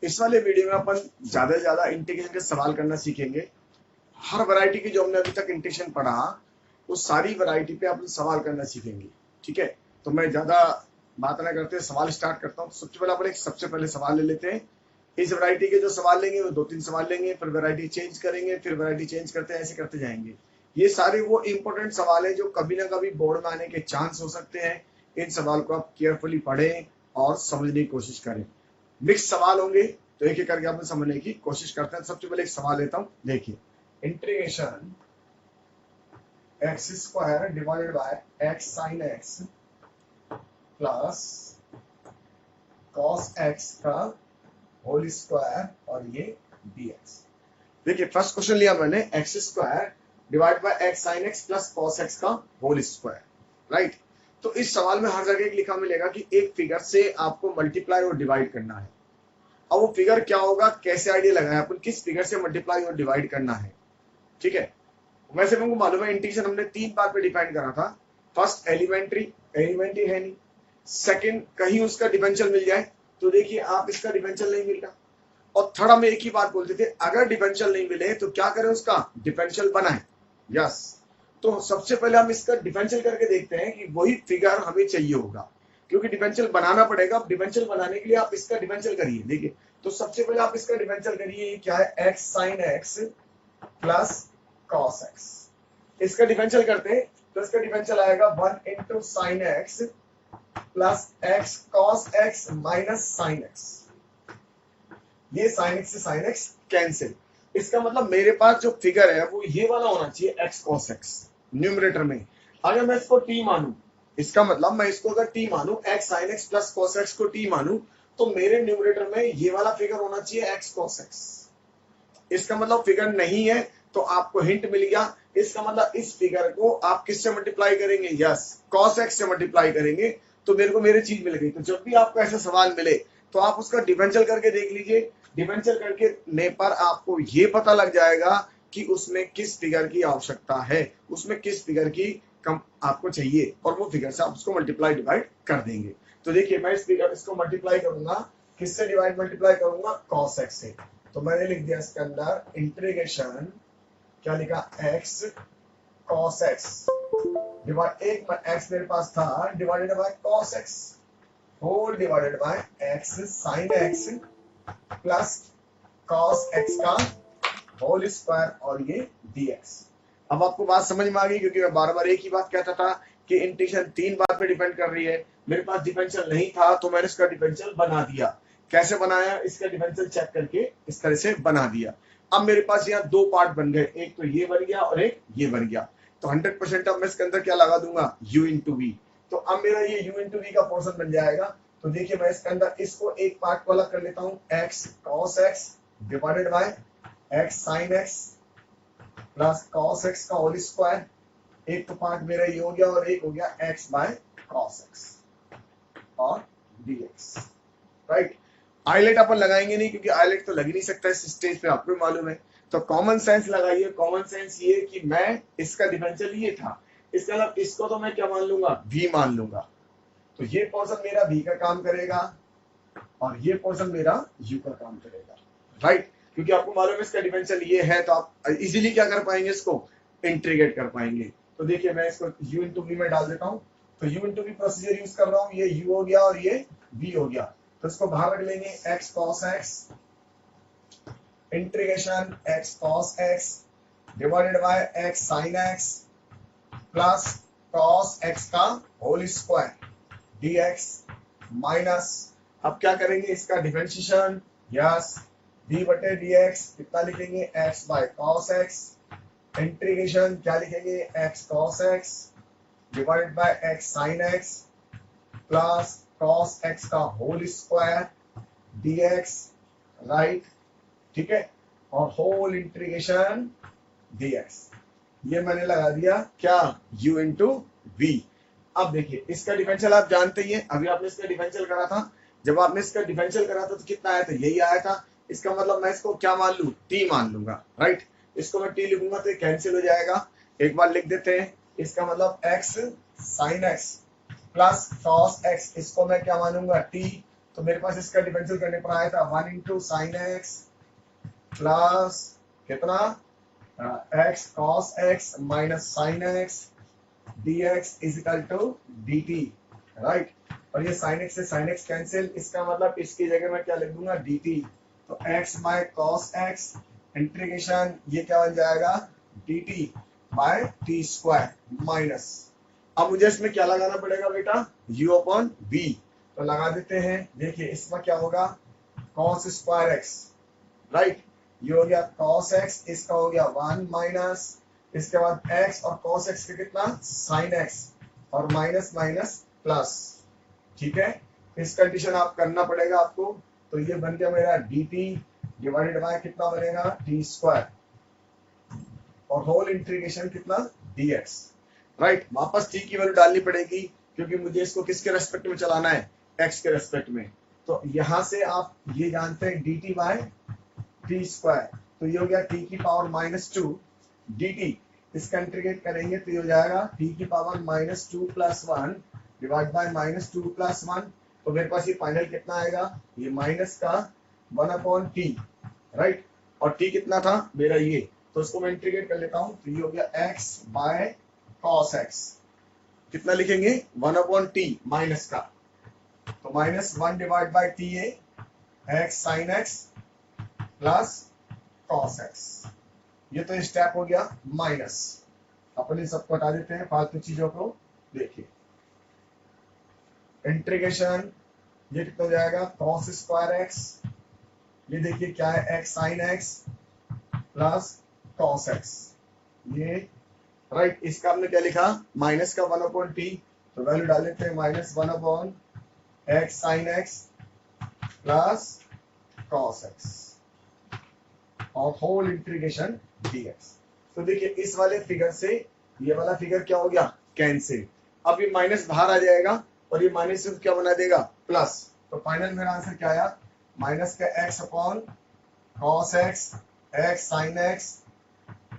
इस वाले वीडियो में अपन ज्यादा से ज्यादा इंटीग्रेशन के सवाल करना सीखेंगे। हर वैरायटी की जो हमने अभी तक इंटीग्रेशन पढ़ा उस सारी वैरायटी पे अपन सवाल करना सीखेंगे। ठीक है, तो मैं ज्यादा बात ना करते सवाल स्टार्ट करता हूँ। सबसे पहले सवाल ले लेते हैं। इस वैरायटी के जो सवाल लेंगे वो 2-3 सवाल लेंगे, फिर वैरायटी चेंज करेंगे, फिर वैरायटी चेंज करते हैं, ऐसे करते जाएंगे। ये सारे वो इंपॉर्टेंट सवाल है जो कभी ना कभी बोर्ड में आने के चांस हो सकते हैं। इन सवाल को आप केयरफुली पढ़ें और समझने की कोशिश करें। मिक्स सवाल होंगे तो एक एक करके आप समझने की कोशिश करते हैं। सबसे पहले एक सवाल लेता हूँ, देखिए। Integration x square divided by x sine x plus cos x का होल स्क्वायर और ये dx। देखिए फर्स्ट क्वेश्चन लिया मैंने, x square divide by x sine x plus cos x का होल स्क्वायर, राइट। तो इस सवाल में हर जगह लिखा मिलेगा कि एक फिगर से आपको मल्टीप्लाई और डिवाइड करना है। अब वो फिगर क्या होगा, कैसे आइडिया लगाए अपन, किस फिगर से मल्टीप्लाई और डिवाइड करना है। ठीक है, वैसे हमको मालूम है इंटीग्रेशन हमने 3 बार पे डिफाइन करा था। फर्स्ट एलिमेंट्री है नहीं। सेकंड कहीं उसका डिफरेंशियल मिल जाए, तो देखिए आप इसका डिफरेंशियल नहीं मिल रहा। और थर्ड हम एक ही बात बोलते थे, अगर डिफरेंशियल नहीं मिले तो क्या करें, उसका डिफरेंशियल बनाए। यस, तो सबसे पहले हम इसका डिफरेंशियल करके देखते हैं कि वही फिगर हमें चाहिए होगा, क्योंकि डिफरेंशियल बनाना पड़ेगा। डिफरेंशियल बनाने के लिए आप इसका डिफरेंशियल करिए। देखिए, तो सबसे पहले आप इसका डिफरेंशियल करिए, क्या है, x sine x plus cos x. इसका डिफरेंशियल करते हैं तो इसका डिफरेंशियल आएगा 1 into sine x plus x cos x minus sine x. ये साइन एक्स से साइन एक्स कैंसिल। इसका मतलब मेरे पास जो फिगर है वो ये वाला होना चाहिए, एक्स कॉस एक्स न्यूमरेटर में। अगर मैं इसको टी मानू, इसका मतलब मैं इसको अगर टी मानू, x sine x plus cos x को टी मानू, तो मेरे न्यूमरेटर में ये वाला फिगर होना चाहिए एक्स कॉस एक्स। इसका मतलब फिगर नहीं है, तो आपको हिंट मिल गया। इसका मतलब इस फिगर को आप किससे मल्टीप्लाई करेंगे, यस, कॉस एक्स से मल्टीप्लाई करेंगे, तो मेरे को मेरी चीज मिल गई। तो जब भी आपको ऐसा सवाल मिले तो आप उसका डिफरेंशियल करके देख लीजिए। डिफरेंशियल करके ने पर आपको ये पता लग जाएगा कि उसमें किस फिगर की आवश्यकता है, उसमें किस फिगर की कम आपको चाहिए, और वो फिगर से आप उसको मल्टीप्लाई डिवाइड कर देंगे। तो देखिए मैं इस फिगर इसको मल्टीप्लाई करूंगा, किससे डिवाइड मल्टीप्लाई करूंगा, कॉस एक्स से। तो मैंने लिख दिया इसके अंदर इंटीग्रेशन, क्या लिखा, एक्स कॉस एक्स डिवाइड, एक एक्स मेरे पास था, divided by cos x whole divided by x sine x plus cos x का होल स्क्वायर और ये dx। अब आपको बात समझ में आ गई, क्योंकि मैं बार बार एक ही बात कहता था कि इंटीग्रेशन 3 बात पे डिपेंड कर रही है। मेरे पास डिफरेंशियल नहीं था तो मैंने इसका डिफरेंशियल बना दिया। कैसे बनाया, इसका डिफरेंशियल चेक करके इस तरह से बना दिया। अब मेरे पास यहाँ 2 पार्ट बन गए, एक तो ये बन गया और एक ये बन गया। तो 100% अब मैं इसके अंदर क्या लगा दूंगा, u इंटू वी। तो अब मेरा ये u इंटू वी का पोर्शन बन जाएगा। तो देखिए मैं इसके अंदर इसको एक पार्ट को अलग कर लेता हूँ, x cos x divided by x sine x plus cos x का होल स्क्वायर। एक तो पार्ट मेरा ये हो गया और एक हो गया एक्स बाय कॉस एक्स और dx, राइट। आईलेट अपन लगाएंगे नहीं, क्योंकि आईलेट तो लग ही नहीं सकता इस स्टेज पे, आपको मालूम है। तो कॉमन सेंस लगाइए। कॉमन सेंस ये कि मैं इसका डिफरेंशियल ये था, इसका मतलब इसको तो मैं क्या मान लूंगा, v मान लूंगा। तो ये पोर्शन मेरा v का काम करेगा और ये पोर्शन मेरा u का काम करेगा, राइट। क्योंकि आपको मालूम है इसका डिफरेंशियल ये है, तो आप इजीली क्या कर पाएंगे, इसको इंटीग्रेट कर पाएंगे। तो देखिए मैं इसको u इंटू वी में डाल देता हूँ। तो u into v procedure use कर रहा हूँ, ये u हो गया और ये v हो गया। तो इसको बाहर रख लेंगे, x cos x integration x cos x divided by x sin x plus cos x का होल स्क्वायर dx माइनस, अब क्या करेंगे, इसका डिफरेंशिएशन, यस, d बटे dx कितना लिखेंगे, x by cos x integration क्या लिखेंगे, x cos x divided by x sin x plus cos x का होल स्क्वायर dx, राइट, ठीक है, और होल इंटीग्रेशन dx। ये मैंने लगा दिया क्या, u इंटू वी। अब देखिए इसका डिफरेंशियल आप जानते ही हैं, अभी आपने इसका डिफरेंशियल करा था। जब आपने इसका डिफरेंशियल करा था तो कितना आया था, यही आया था। इसका मतलब मैं इसको क्या मान लूं, t मान लूंगा, राइट। इसको मैं t लिखूंगा तो कैंसिल हो जाएगा। एक बार लिख देते हैं, इसका मतलब x sin x plus cos x, इसको मैं क्या मानूंगा, t। तो मेरे पास इसका डिफरेंशियल करने पर आया था 1 इंटू साइन एक्स प्लस कितना x cos x minus sine x dx is equal to dt, right. और ये sin x से sin x कैंसिल, इसका मतलब इसकी जगह मैं क्या लिख दूंगा dt। तो x by cos x integration ये क्या बन जाएगा dt by t square minus, अब मुझे इसमें क्या लगाना पड़ेगा बेटा u अपॉन v, तो लगा देते हैं। देखिए इसमें क्या होगा cos स्क्वायर x, राइट, ये हो गया cos x, इसका हो गया 1 माइनस, इसके बाद x और cos x का कितना sin x और माइनस माइनस प्लस, ठीक है। इस कंडीशन आप करना पड़ेगा आपको। तो ये बन गया मेरा dt डिवाइडेड बाय कितना बनेगा t स्क्वायर और होल इंटीग्रेशन कितना dx, राइट। वापस t की वैल्यू डालनी पड़ेगी क्योंकि मुझे इसको किसके रेस्पेक्ट में चलाना है x के रेस्पेक्ट में। तो यहां से आप ये जानते हैं dt बाय t स्क्वायर, तो ये हो गया t की पावर -2 dt, इसका इंटीग्रेट करेंगे तो ये हो जाएगा t की power -2 plus 1 divide bye -2 plus 1, तो मेरे पास ये फाइनल कितना आएगा ये माइनस का 1 अपॉन t, राइट। और t कितना था मेरा ये, तो इसको मैं इंटीग्रेट कर लेता हूं, तो ये हो गया x बाय cos x, कितना लिखेंगे 1 अपॉन t माइनस का, तो -1 डिवाइड बाय t है x sin x plus cos x, ये तो स्टेप हो गया माइनस। अपन इन सबको हटा देते हैं फालतू चीजों को। देखिए इंटीग्रेशन ये कितना हो जाएगा cos स्क्वायर x, ये देखिए क्या है x sin x plus cos x, ये राइट। इसका हमने क्या लिखा माइनस का 1 अपॉन t, तो वैल्यू डाल देते हैं -1 upon x sin x plus cos x और होल इंटीग्रेशन dx। तो देखिए इस वाले फिगर से ये वाला फिगर क्या हो गया कैंसिल, अब ये माइनस बाहर आ जाएगा और ये माइनस से क्या बना देगा प्लस, तो फाइनल मेरा आंसर क्या आया माइनस का x upon cos x x sin x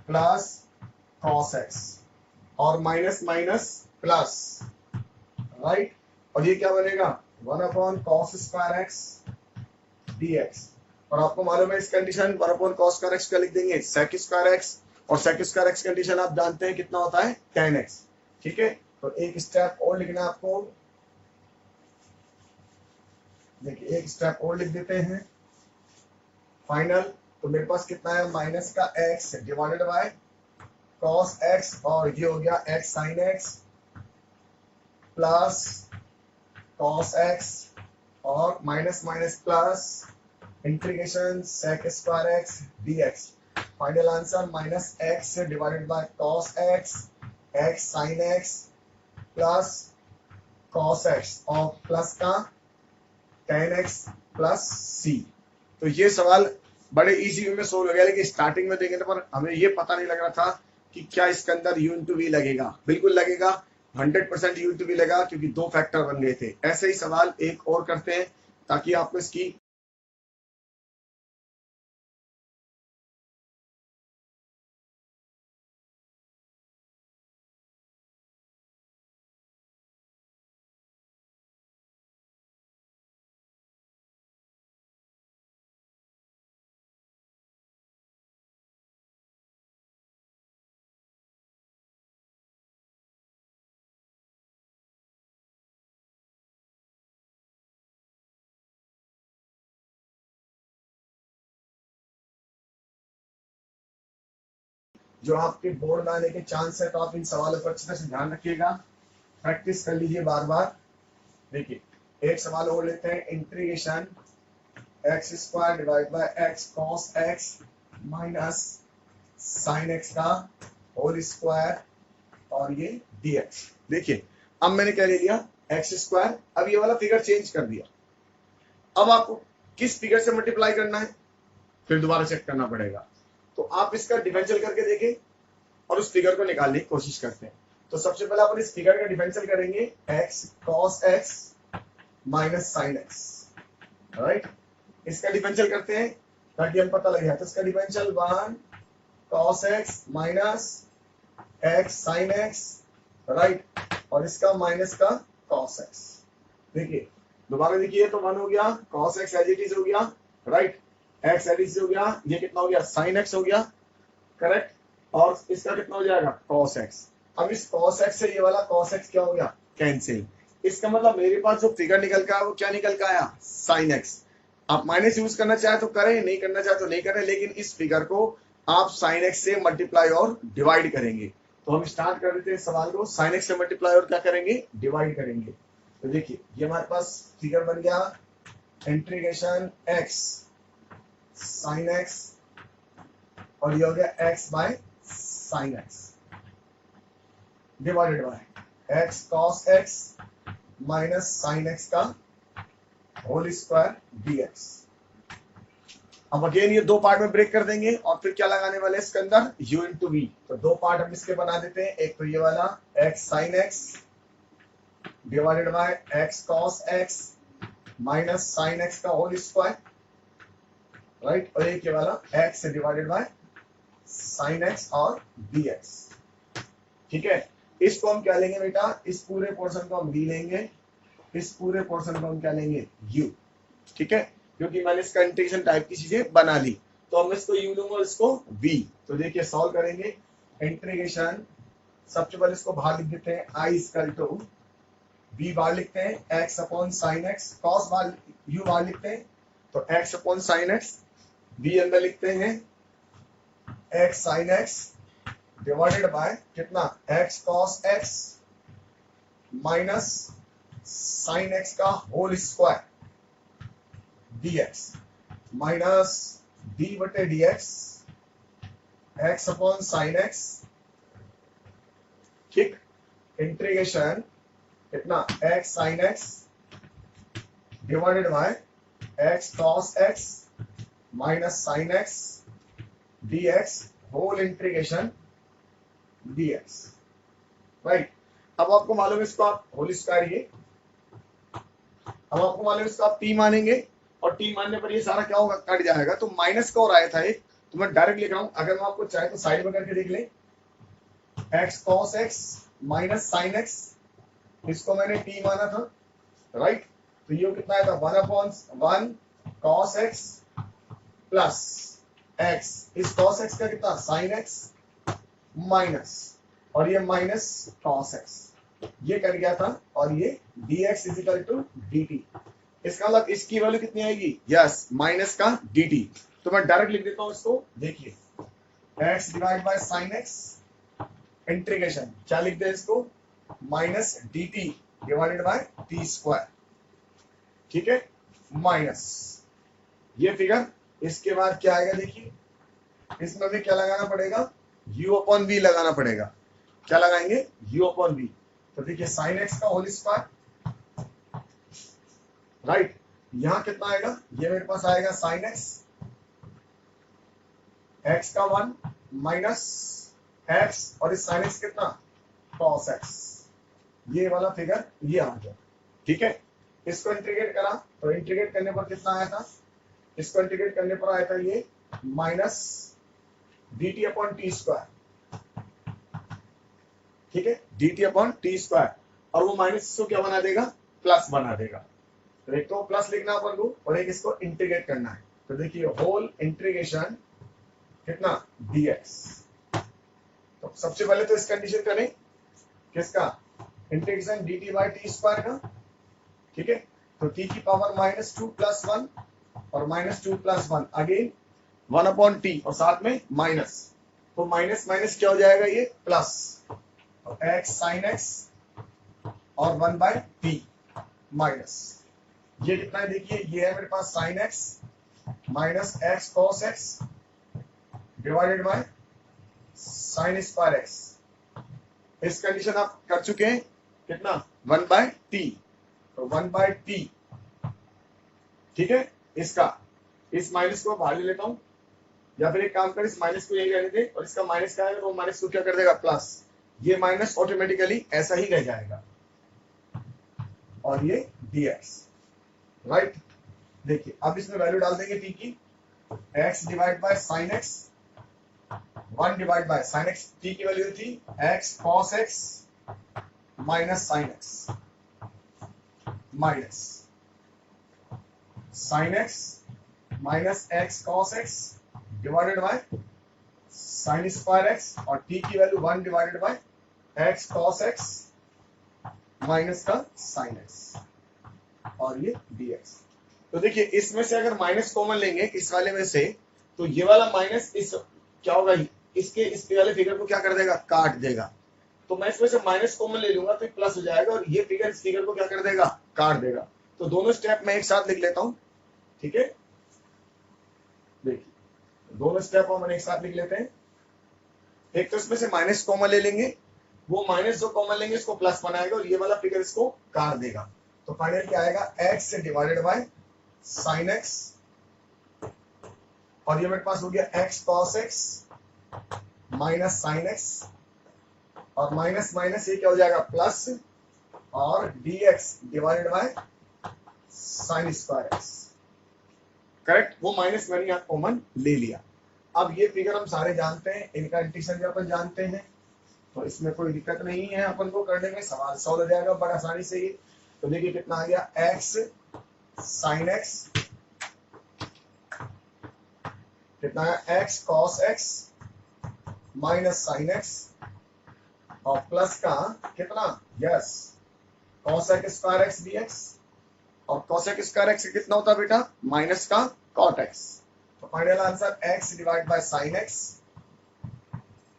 plus cos x और माइनस माइनस प्लस, राइट। और ये क्या बनेगा 1 upon cos square x dx, और आपको मालूम है इस condition 1 upon cos square x का लिख देंगे sec स्क्वायर x, और sec स्क्वायर x कंडीशन आप जानते हैं कितना होता है tan x, ठीक है। तो एक स्टेप और लिखना आपको, देखिए एक स्टेप और लिख देते हैं फाइनल। तो मेरे पास कितना है माइनस का x divided bye cos x और ये हो गया x sin x plus cos x और minus minus plus integration sec square x dx, final answer minus x divided bye cos x x sin x plus cos x और plus का tan x plus c। तो ये सवाल बड़े easy way में solve हो गया, लेकिन स्टार्टिंग में देखें पर हमें ये पता नहीं लग रहा था कि क्या इसके अंदर u इंटू वी लगेगा। बिल्कुल लगेगा, 100% u इंटू वी लगा क्योंकि दो फैक्टर बन गए थे। ऐसे ही सवाल एक और करते हैं ताकि आपको इसकी जो आपके बोर्ड में आने के चांस है, तो आप इन सवालों पर अच्छी तरह से ध्यान रखिएगा, प्रैक्टिस कर लीजिए बार बार। देखिए एक सवाल और लेते हैं, integration x square divide by x cos x minus sine x का होल स्क्वायर और ये dx। देखिए अब मैंने क्या ले लिया एक्स स्क्वायर, अब ये वाला फिगर चेंज कर दिया। अब आपको किस फिगर से मल्टीप्लाई करना है फिर दोबारा चेक करना पड़ेगा, तो आप इसका डिफरेंशियल करके देखें और उस फिगर को निकालने की कोशिश करते हैं। तो सबसे पहले अपन इस फिगर का डिफरेंशियल करेंगे x cos x minus sine x, राइट। इसका डिफरेंशियल करते हैं ताकि हम पता लगे, तो इसका differential 1 cos x minus x sin x, right, और इसका माइनस का cos x। देखिए दोबारा देखिए, तो 1 हो गया, cos x as it is हो गया, right, x as it is हो गया, ये कितना हो गया, sin x हो गया, करेक्ट, और इसका कितना हो जाएगा, cos x। अब इस cos x से ये वाला cos x क्या हो गया, कैंसिल। इसका मतलब मेरे पास जो फिगर निकल का है वो क्या निकल का आया, sin x। आप माइनस यूज करना चाहे तो करें, नहीं करना चाहे तो नहीं करें, लेकिन इस फिगर को आप sin x से मल्टीप्लाई और डिवाइड करेंगे। तो हम स्टार्ट कर देते हैं सवाल को, sin x से मल्टीप्लाई और क्या करेंगे, डिवाइड करेंगे। तो देखिए ये हमारे पास फिगर बन गया, इंटीग्रेशन x sin x, और ये हो गया x by sin x divided by x cos x minus sin x का होल स्क्वायर dx। अब अगेन ये दो पार्ट में ब्रेक कर देंगे और फिर क्या लगाने वाले इसके अंदर, u इंटू वी। तो दो पार्ट हम इसके बना देते हैं, एक तो ये वाला x sin x divided by x cos x minus sin x का होल स्क्वायर, राइट, और एक ये वाला x divided bye sin x और dx। ठीक है, इसको हम क्या लेंगे बेटा, इस पूरे पोर्शन को हम v लेंगे, इस पूरे पोर्शन को हम क्या लेंगे, u। ठीक है, क्योंकि मैंने इसका इंटीग्रेशन टाइप की चीजें बना ली, तो हम इसको u लूंगा और इसको v। तो देखिए सॉल्व करेंगे, इंटीग्रेशन, सबसे पहले इसको बाहर लिख देते हैं, i इक्वल टू v बाहर लिखते हैं, x upon sine x, cos बाहर u बाहर लिखते हैं, तो x upon sine x, v अंदर लिखते हैं x sine x divided by कितना, x cos x minus sine x का whole square dx minus d बटे dx x upon sine x, ठीक, इंटीग्रेशन कितना, x sine x divided by x cos x minus sine x dx whole integration dx, right. अब आपको मालूम है इसको आप होल स्क्वायर, ये अब आपको मालूम है इसको आप t मानेंगे, और t मानने पर ये सारा क्या होगा, कट जाएगा। तो माइनस का और आया था एक, तो मैं डायरेक्ट लिख रहा हूं, अगर मैं आपको चाहे तो साइड में करके देख ले, x cos x minus sine x, इसको मैंने t माना था, राइट। तो ये कितना आया था, 1/1 cos x प्लस x, इस cos x का कितना, साइन x माइनस, और ये माइनस cos x, ये कर गया था, और ये dx is equal to dt। इसका मतलब इसकी वैल्यू कितनी आएगी, यस, माइनस का dt। तो मैं डायरेक्ट लिख देता हूं इसको, देखिए x divide by sine x integration, क्या लिख दे इसको, minus dt divided by t square, ठीक है, माइनस ये फिगर। इसके बाद क्या आएगा, देखिए इसमें भी क्या लगाना पड़ेगा, u अपॉन v लगाना पड़ेगा। क्या लगाएंगे, u अपॉन v। तो देखिए साइन x का होल स्क्वायर, राइट, यहां कितना आएगा, ये मेरे पास आएगा साइन x, x का 1 माइनस x, और इस साइन x कितना, cos x, ये वाला फिगर ये आ गया, ठीक है। इसको इंटीग्रेट करा, तो इंटीग्रेट करने पर कितना आया था, इसको इंटीग्रेट करने पर आया था ये minus dt upon T square, ठीक है, dt अपॉन टी स्क्वायर, और वो माइनस को क्या बना देगा, प्लस बना देगा। तो एक तो प्लस लिखना अपन को, और एक इसको इंटीग्रेट करना है। तो देखिए होल इंटीग्रेशन कितना, dx। तो सबसे पहले तो इस कंडीशन करें, किसका, integration dt by T square का, ठीक है। तो t की पावर -2 + 1 और -2 + 1 अगेन 1 अपॉन टी, और साथ में माइनस, तो माइनस माइनस क्या हो जाएगा, ये प्लस, और x साइन x और 1 बाय टी माइनस, ये कितना है, देखिए ये है मेरे पास sine x minus x cos x divided by sine square x। इस कंडीशन आप कर चुके हैं, कितना, 1 बाय टी, तो 1 बाय टी, ठीक है। इसका, इस माइनस को बाहर ले लेता हूं, या फिर एक काम कर, इस माइनस को यही रहने दे, और इसका माइनस क्या है, तो माइनस को क्या कर देगा, प्लस, ये माइनस ऑटोमेटिकली ऐसा ही रह जाएगा, और ये dx, राइट। देखिए अब इसमें वैल्यू डाल देंगे t की, x divide by sine x, 1 divide by sine x, t की वैल्यू थी x cos x minus sine x minus, sine x minus x cos x divided by sine square x और t की value 1 divided by x cos x minus का sine x और ये dx। तो देखिए इसमें से अगर माइनस कॉमन लेंगे इस वाले में से, तो ये वाला माइनस इस क्या होगा, इसके वाले फिगर को क्या कर देगा, काट देगा। तो मैं इसमें से माइनस कॉमन ले लूंगा तो प्लस हो जाएगा और ये फिगर इस फिगर को क्या कर देगा, काट देगा। तो दोनों स्टेप मैं एक साथ लिख लेता हूं, ठीक है। देखिए दोनों स्टेप हम एक साथ लिख लेते हैं। एक तो इसमें से माइनस कॉमन ले लेंगे, वो माइनस जो कॉमन लेंगे इसको प्लस बनाएगा और ये वाला फिगर इसको काट देगा। तो फाइनल क्या आएगा, x divided by sine x और ये मेरे पास हो गया x cos x minus sine x और माइनस माइनस ये क्या हो जाएगा, प्लस और dx divided by sine square x। Correct, वो माइनस मैंने यहाँ कॉमन ले लिया। अब ये फिगर हम सारे जानते हैं, इनका इंटीग्रेशन भी अपन जानते हैं, तो इसमें कोई दिक्कत नहीं है अपन को करने में, सवाल सॉल्व हो जाएगा बड़ा आसानी से ये। तो देखिए कितना आ गया, x साइन x कितना है, x cos x minus sine x और प्लस का कितना, yes cos x square x dx और cos x स्क्वायर x कितना होता है बेटा, माइनस का cot x। तो final answer x divide by sine x,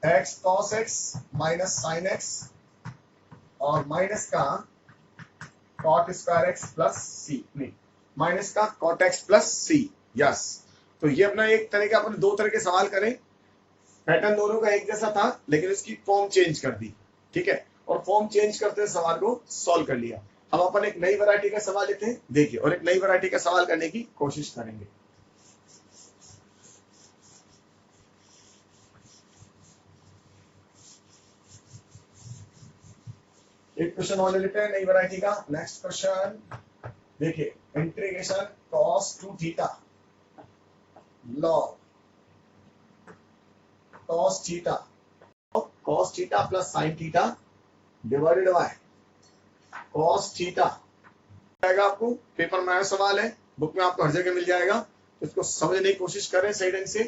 x cos x minus sine x और माइनस का cot square x plus c, नहीं माइनस का cot x plus c, yes. तो ये अपना एक तरह का अपन दो तरह के सवाल करें, पैटर्न दोनों का एक जैसा था लेकिन इसकी फॉर्म चेंज कर दी, ठीक है, और फॉर्म चेंज करते सवाल को सॉल्व कर लिया। अब अपन एक नई वैरायटी का सवाल लेते हैं, देखिए, और एक नई वैरायटी का सवाल करने की कोशिश करेंगे। एक क्वेश्चन और ले लेते हैं नई वैरायटी का। नेक्स्ट क्वेश्चन देखिए, integration cos 2 theta log cos theta plus sin theta divided bye cos theta आएगा। आपको पेपर में आया सवाल है, बुक में आपको हर जगह मिल जाएगा, तो इसको समझने की कोशिश करें सही ढंग से।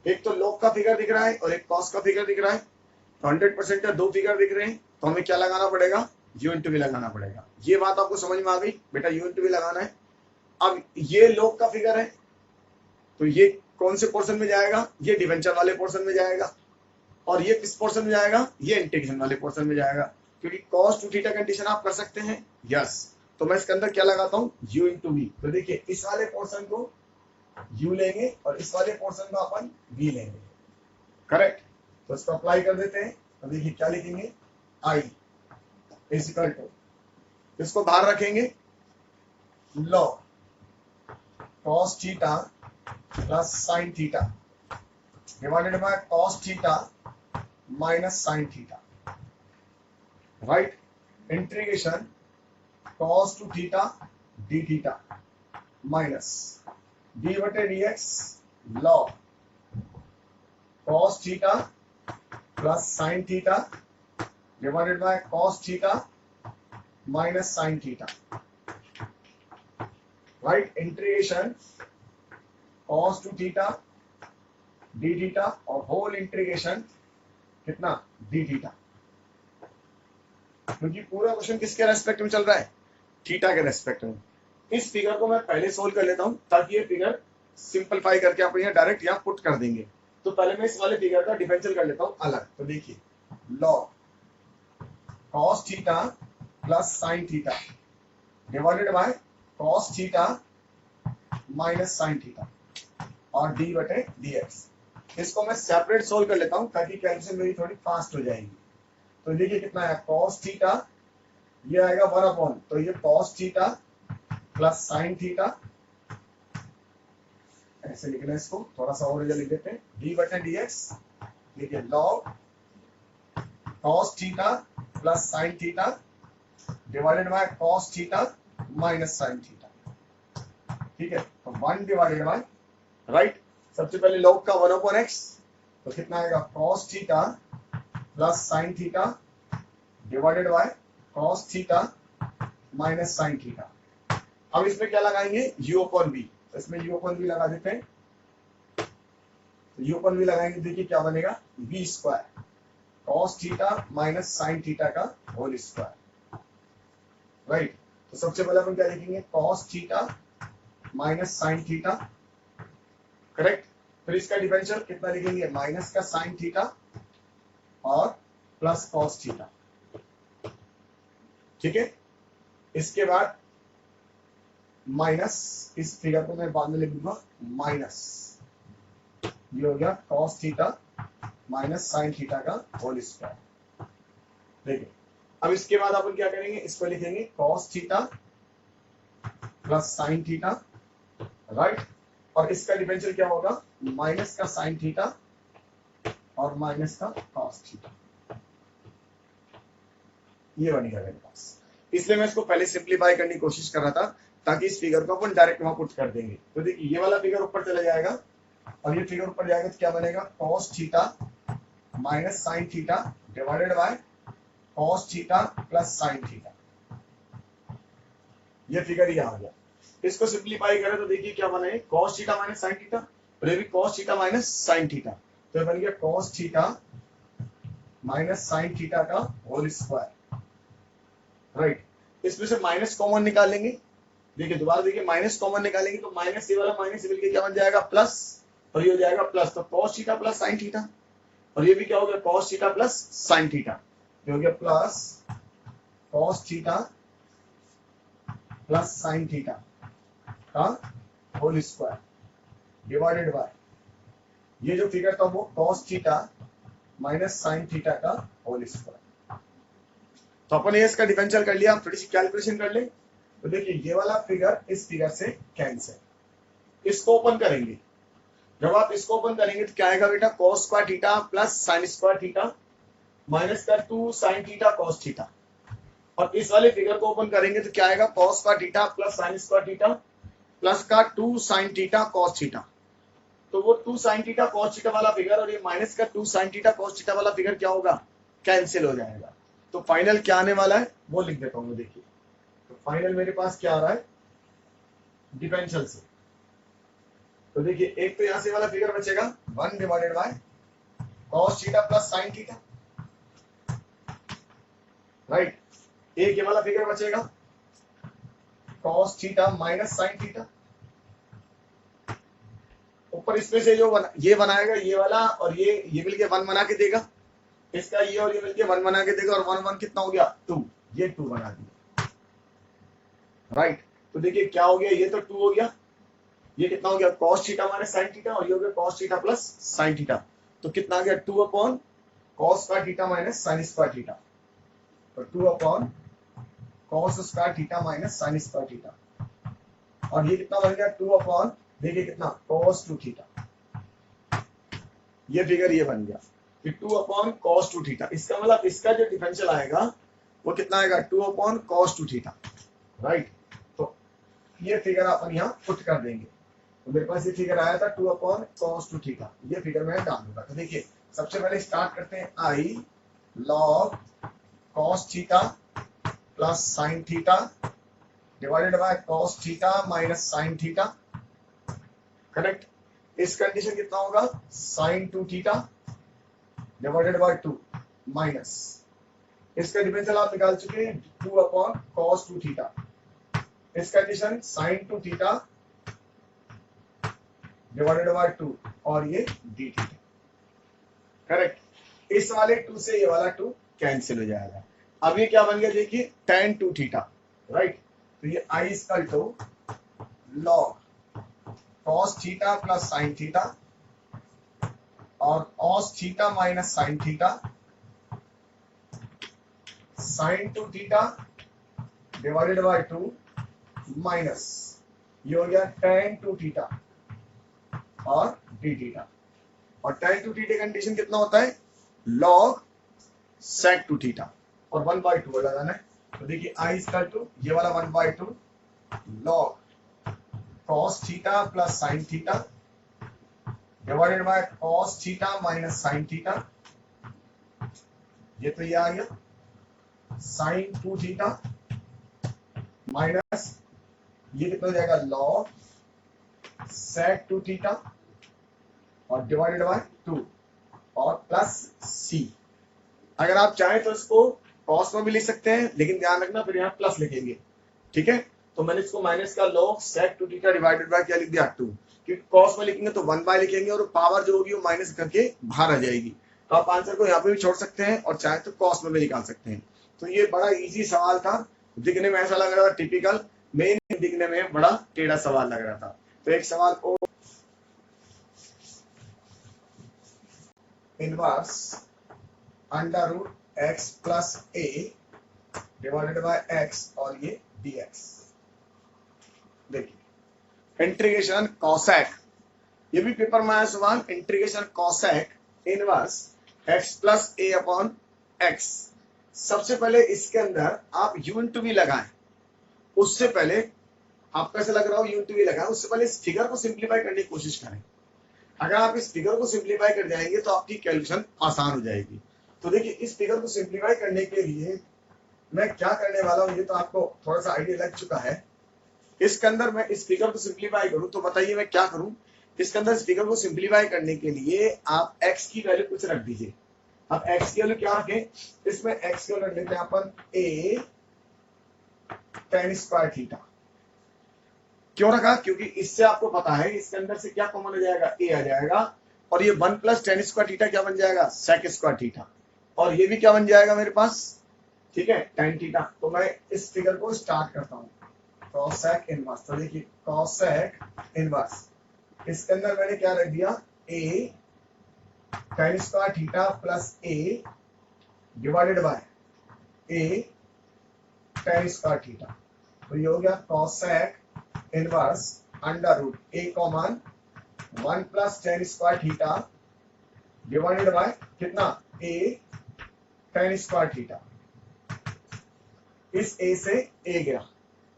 एक तो log का फिगर दिख रहा है और एक cos का फिगर दिख रहा है, तो 100% का दो फिगर दिख रहे हैं, तो हमें क्या लगाना पड़ेगा, u इंटू वी लगाना पड़ेगा। ये बात आपको समझ में आ गई बेटा, u इंटू वी लगाना है। अब ये log का फिगर है, तो ये कौन से पोर्शन में जाएगा, ये डिवेंचर वाले पोर्शन में जाएगा, और ये किस पोर्शन में जाएगा, ये इंटीग्रेशन वाले पोर्शन में जाएगा, क्योंकि cos 2 थीटा कंडीशन आप कर सकते हैं, यस। तो मैं इसके अंदर क्या लगाता हूँ, u इंटू वी। तो देखिए इस वाले पोर्शन को u लेंगे और इस वाले पोर्शन को अपन v लेंगे, करेक्ट। तो इसको अप्लाई कर देते हैं। तो देखिए क्या लिखेंगे, i इज इक्वल टू, इसको बाहर रखेंगे, log cos theta plus sin theta divided bye cos theta minus sin theta, right. Integration cos 2 theta d theta minus d बटे dx log cos theta plus sin theta divided bye cos theta minus sin theta, right. Integration cos 2 theta d theta और whole integration कितना, d theta, क्योंकि पूरा question किसके respect में चल रहा है, थीटा के रेस्पेक्ट में। इस फिगर को मैं पहले सोल्व कर लेता हूं ताकि ये फिगर सिंपलीफाई करके आप यहाँ डायरेक्ट यहाँ पुट कर देंगे। तो पहले मैं इस वाले फिगर का डिफरेंशियल कर लेता हूं अलग। तो देखिए log cos theta plus sin theta divided bye cos theta minus sin theta और d बटे dx। इसको मैं सेपरेट सोल्व कर लेता हूं ताकि कैलकुलेशन मेरी थोड़ी फास्ट हो जाएगी। तो देखिए कितना है, cos थीटा ये आएगा 1/, तो ये cos theta plus sin theta, ऐसे लिखना है इसको, थोड़ा सा और लिख देते हैं, d बटे dx। देखिए log cos theta plus sin theta divided bye cos theta minus sin theta, ठीक है। तो 1 डिवाइडेड बाय, राइट, सबसे पहले log का 1/x, तो कितना आएगा cos theta plus sin theta divided bye cos theta minus sin theta, अब इसमें क्या लगाएंगे, u अपॉन v, तो इसमें u अपॉन v लगा देते हैं। तो u अपॉन v लगाएंगे, देखिए क्या बनेगा, v square cos theta minus sin theta का होल स्क्वायर, राइट। तो सबसे पहले अपन क्या लिखेंगे, cos theta minus sin theta, correct. फिर इसका डिफरेंशियल कितना लिखेंगे, माइनस का sin थीटा और प्लस cos थीटा, ठीक है। इसके बाद माइनस, इस फिगर को मैं बाद में लिख दूंगा माइनस, ये हो गया cos theta minus sin theta का होल स्क्वायर। देखिए अब इसके बाद अपन क्या करेंगे, इसको लिखेंगे cos theta plus sin theta, right. और इसका डिफरेंशियल क्या होगा, माइनस का sin थीटा और माइनस का cos थीटा, ये बनेगा मेरे पास। इसलिए मैं इसको पहले सिंप्लीफाई करने की कोशिश कर रहा था ताकि इस फिगर को अपन डायरेक्ट वहां पुट कर देंगे। तो देखिए ये वाला फिगर ऊपर चला जाएगा और ये फिगर ऊपर जाएगा, तो क्या बनेगा, cos theta minus sin theta divided bye cos theta plus sin theta, ये फिगर ये आ गया। इसको सिंप्लीफाई करें तो देखिए क्या बना है, cos theta minus sin theta, और ये भी cos theta minus sin theta, तो ये बन गया cos theta minus sin theta का होल स्क्वायर, राइट। इसमें से माइनस कॉमन निकालेंगे, देखिए दोबारा देखिए माइनस कॉमन निकालेंगे तो माइनस ये वाला माइनस मिलके क्या बन जाएगा, प्लस, और ये हो जाएगा प्लस, तो cos theta plus sin theta, और ये भी क्या हो गया, cos theta plus sin theta, ये हो गया plus cos theta plus sin theta का होल स्क्वायर डिवाइडेड बाय, ये जो फिगर था वो cos theta minus sin theta का होल स्क्वायर। तो अपन ये इसका डिफरेंशियल कर लिया, थोड़ी सी कैलकुलेशन कर ले। तो देखिए ये वाला फिगर इस फिगर से कैंसिल, इसको ओपन करेंगे, जब आप इसको ओपन करेंगे तो क्या आएगा बेटा, cos square theta plus sin square theta minus का 2 sin थीटा cos थीटा, और इस वाले फिगर को ओपन करेंगे तो क्या आएगा, cos square theta plus sin square theta plus का 2 sin थीटा cos थीटा। तो वो 2 sin थीटा cos थीटा वाला फिगर और ये माइनस का 2 sin थीटा cos थीटा वाला फिगर क्या होगा, कैंसिल हो जाएगा। तो फाइनल क्या आने वाला है वो लिख देता हूं, देखिए तो फाइनल मेरे पास क्या आ रहा है डिफरेंशियल से। तो देखिए एक तो यहां से वाला फिगर बचेगा 1 divided bye cos theta plus sin theta, right. एक ये वाला फिगर बचेगा cos theta minus sin theta, ऊपर इसमें से जो ये बनाएगा ये वाला और ये मिलके 1 बना के देगा, इसका ये और ये मिलके 1 बना के देगा, और 1 1 कितना हो गया 2, ये 2 बना दिया, राइट। तो देखिए क्या हो गया, ये तो 2 हो गया, ये कितना हो गया cos theta minus sin theta, और ये हो गया cos theta plus sin theta, तो कितना आ गया 2 upon cos square theta minus sin square theta, तो 2 upon cos square theta minus sin square theta, और ये कितना बन गया 2 अपॉन, देखिए कितना cos 2 थीटा, ये फिगर ये बन गया कि 2 अपॉन cos 2 थीटा। इसका मतलब इसका जो डिफरेंशियल आएगा वो कितना आएगा 2 अपॉन cos 2 थीटा, राइट। तो ये फिगर अपन यहाँ पुट कर देंगे, तो मेरे पास ये फिगर आया था 2 अपॉन cos 2 थीटा, ये फिगर मैं डाल दूंगा। तो देखिए सबसे पहले स्टार्ट करते हैं, आई log cos theta plus sin theta divided bye cos theta minus sin theta, correct. इस कंडीशन कितना होगा sin 2 theta divided by 2 minus, इसका डिफरेंशियल आप निकाल चुके हैं 2 अपॉन cos 2 थीटा, इस condition sin 2 theta divided by 2 और ये d थीटा, करेक्ट। इस वाले 2 से ये वाला 2 कैंसिल हो जाएगा। अब ये क्या बन गया देखिए tan 2 थीटा, राइट। तो ये i equal to log cos theta plus sin theta और cos theta minus sin theta sin 2 theta divided by 2 minus, ये हो गया tan 2 थीटा और d थीटा, और tan 2 थीटा कंडीशन कितना होता है log sec 2 थीटा, और 1/2 लगाना है। तो देखिए i इक्वल टू ये वाला 1/2 log cos theta plus sin theta divided bye cos theta minus sin theta, ये तो ये आ गया sin 2 थीटा माइनस ये कितना हो जाएगा log sec 2 थीटा और डिवाइडेड बाय 2 और प्लस c। अगर आप चाहें तो इसको कॉस में भी लिख सकते हैं, लेकिन ध्यान रखना फिर यहाँ प्लस लिखेंगे, ठीक है। तो मैंने इसको माइनस का log sec 2 theta divided bye क्या लिख दिया 2, क्योंकि कॉस में लिखेंगे तो 1 बाय लिखेंगे और पावर जो होगी वो माइनस करके बाहर आ जाएगी। तो आप आंसर को यहाँ पे भी छोड़ सकते हैं और चाहे तो कॉस में भी निकाल सकते हैं। तो ये बड़ा इजी सवाल था, दिखने में ऐसा लग रहा था टिपिकल, मेन दिखने में बड़ा टेढ़ा सवाल लग रहा था। तो एक सवाल और, inverse under root x plus a divided by x और ये dx। देखिए इंटीग्रेशन कॉसेक, ये भी पेपर में आया सवाल, integration cosec inverse x plus a upon x. सबसे पहले इसके अंदर आप u इंटू वी लगाएं, उससे पहले आपको ऐसा लग रहा हो u इंटू वी लगाएं, उससे पहले इस फिगर को सिंप्लीफाई करने की कोशिश करें। अगर आप इस फिगर को सिंप्लीफाई कर जाएंगे तो आपकी कैलकुलेशन आसान हो जाएगी। तो देखिए इस फिगर को सिंप्लीफाई करने के लिए मैं क्या करने वाला हूं, ये तो आपको थोड़ा सा आइडिया लग चुका है। इसके अंदर मैं इस फिगर को सिंप्लीफाई करूं तो बताइए मैं क्या करूं। इसके अंदर इस फिगर को सिंप्लीफाई करने के लिए आप x की वैल्यू कुछ रख दीजिए। अब x की वैल्यू क्या रखें, इसमें x की वैल्यू रख लेते हैं अपन a tan स्क्वायर थीटा। क्यों रखा, क्योंकि इससे आपको पता है इसके अंदर से क्या कॉमन हो जाएगा, a आ जाएगा और ये 1 प्लस tan स्क्वायर थीटा क्या बन जाएगा, sec स्क्वायर थीटा, और ये भी क्या बन जाएगा मेरे पास, ठीक है, tan थीटा। तो मैं इस फिगर को स्टार्ट करता हूं, cosec इनवर्स। तो देखिए cosec इनवर्स, इसके अंदर मैंने क्या रख दिया, a tan square theta plus a divided by a tan square theta. तो ये हो गया cosec inverse under root a common 1 plus tan square theta divided by कितना, a tan स्क्वायर थीटा। इस a से a गया,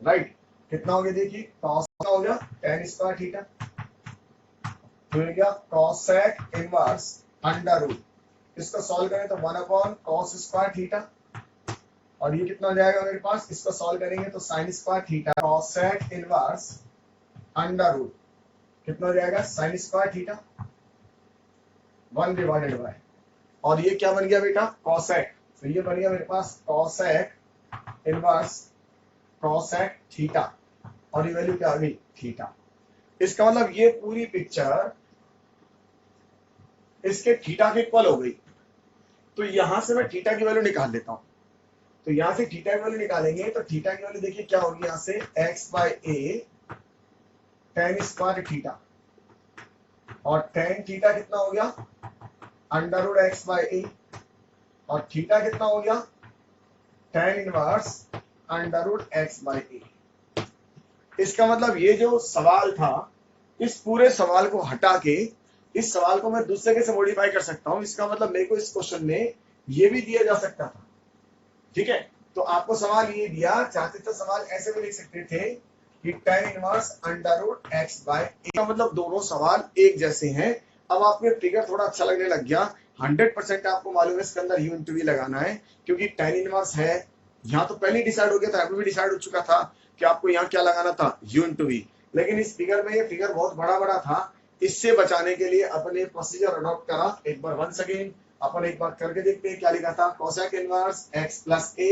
राइट, कितना हो गया, देखिए cos हो गया tan स्क्वायर थीटा, तो हो गया cosec इनवर्स अंडर रूट, इसको सॉल्व करें तो 1 अपॉन cos स्क्वायर थीटा, और ये कितना हो जाएगा मेरे पास, इसको सॉल्व करेंगे तो sin square theta cosec inverse under root कितना हो जाएगा, sin square theta 1 divided by, और ये क्या बन गया बेटा, cosec। तो ये बन गया मेरे पास cosec इनवर्स cosec थीटा, और ये वैल्यू क्या आ गई, थीटा। इसका मतलब ये पूरी पिक्चर इसके थीटा के इक्वल हो गई। तो यहां से मैं थीटा की वैल्यू निकाल लेता हूं। तो यहां से थीटा की वैल्यू निकालेंगे तो थीटा की वैल्यू देखिए क्या होगी, यहां से x by a tan square theta, और tan थीटा कितना हो गया, under root x by a, और थीटा कितना हो गया, tan inverse under root x by a. इसका मतलब ये जो सवाल था, इस पूरे सवाल को हटा के इस सवाल को मैं दूसरे के से मॉडिफाई कर सकता हूं। इसका मतलब मेरे को इस क्वेश्चन में ये भी दिया जा सकता था, ठीक है। तो आपको सवाल ये दिया, चाहते तो सवाल ऐसे भी लिख सकते थे कि tan inverse under root x by a, का मतलब दोनों सवाल एक जैसे हैं। अब आपको फिगर थोड़ा अच्छा लगने लग गया। 100% आपको मालूम है इसके अंदर u इंटू वी लगाना है, क्योंकि tan इनवर्स है, यहाँ तो पहले डिसाइड हो गया था, अभी भी डिसाइड हो चुका था कि आपको यहाँ क्या लगाना था, u इंटू वी। लेकिन इस फिगर में ये फिगर बहुत बड़ा बड़ा था, इससे बचाने के लिए अपने प्रोसीजर अडॉप्ट करा। एक बार वंस अगेन अपन एक बार करके देखते हैं क्या लिखा था, cosec inverse x plus a